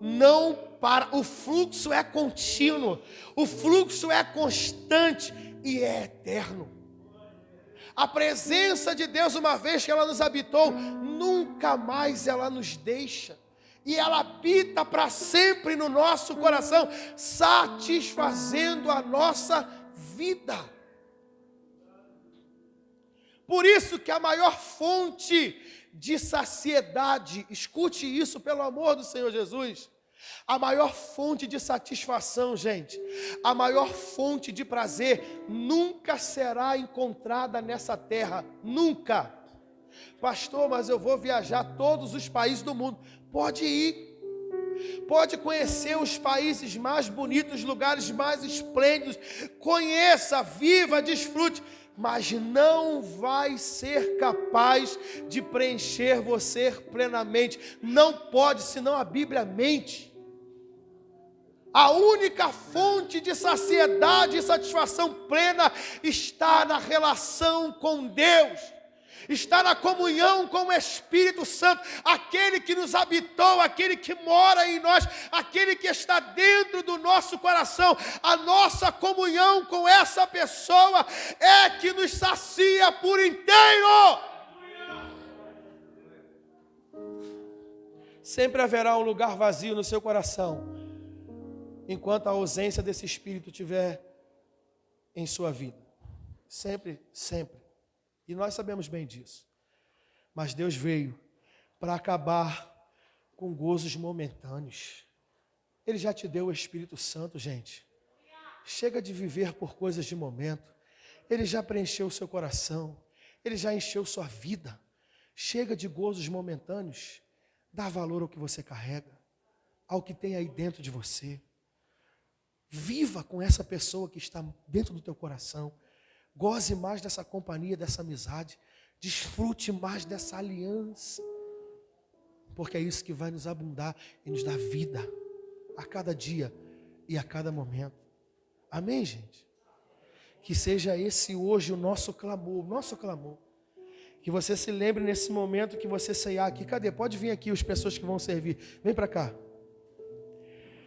não para. O fluxo é contínuo, o fluxo é constante e é eterno. A presença de Deus, uma vez que ela nos habitou, nunca mais ela nos deixa. E ela habita para sempre no nosso coração, satisfazendo a nossa vida. Por isso que a maior fonte de saciedade, escute isso pelo amor do Senhor Jesus, a maior fonte de satisfação, gente, a maior fonte de prazer nunca será encontrada nessa terra, nunca. Pastor, mas eu vou viajar todos os países do mundo. Pode ir, pode conhecer os países mais bonitos, os lugares mais esplêndidos, conheça, viva, desfrute, mas não vai ser capaz de preencher você plenamente. Não pode, senão a Bíblia mente. A única fonte de saciedade e satisfação plena está na relação com Deus, está na comunhão com o Espírito Santo, aquele que nos habitou, aquele que mora em nós, aquele que está dentro do nosso coração. A nossa comunhão com essa pessoa é que nos sacia por inteiro. Sempre haverá um lugar vazio no seu coração, enquanto a ausência desse Espírito estiver em sua vida. Sempre, sempre. E nós sabemos bem disso. Mas Deus veio para acabar com gozos momentâneos. Ele já te deu o Espírito Santo, gente. Chega de viver por coisas de momento. Ele já preencheu o seu coração. Ele já encheu sua vida. Chega de gozos momentâneos. Dá valor ao que você carrega, ao que tem aí dentro de você. Viva com essa pessoa que está dentro do teu coração. Goze mais dessa companhia, dessa amizade. Desfrute mais dessa aliança. Porque é isso que vai nos abundar e nos dar vida a cada dia e a cada momento. Amém, gente? Que seja esse hoje o nosso clamor, Que você se lembre nesse momento que você ceiar aqui. Cadê? Pode vir aqui as pessoas que vão servir. Vem para cá.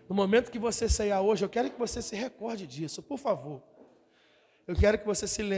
No momento que você ceiar hoje, eu quero que você se recorde disso, por favor. Eu quero que você se lembre.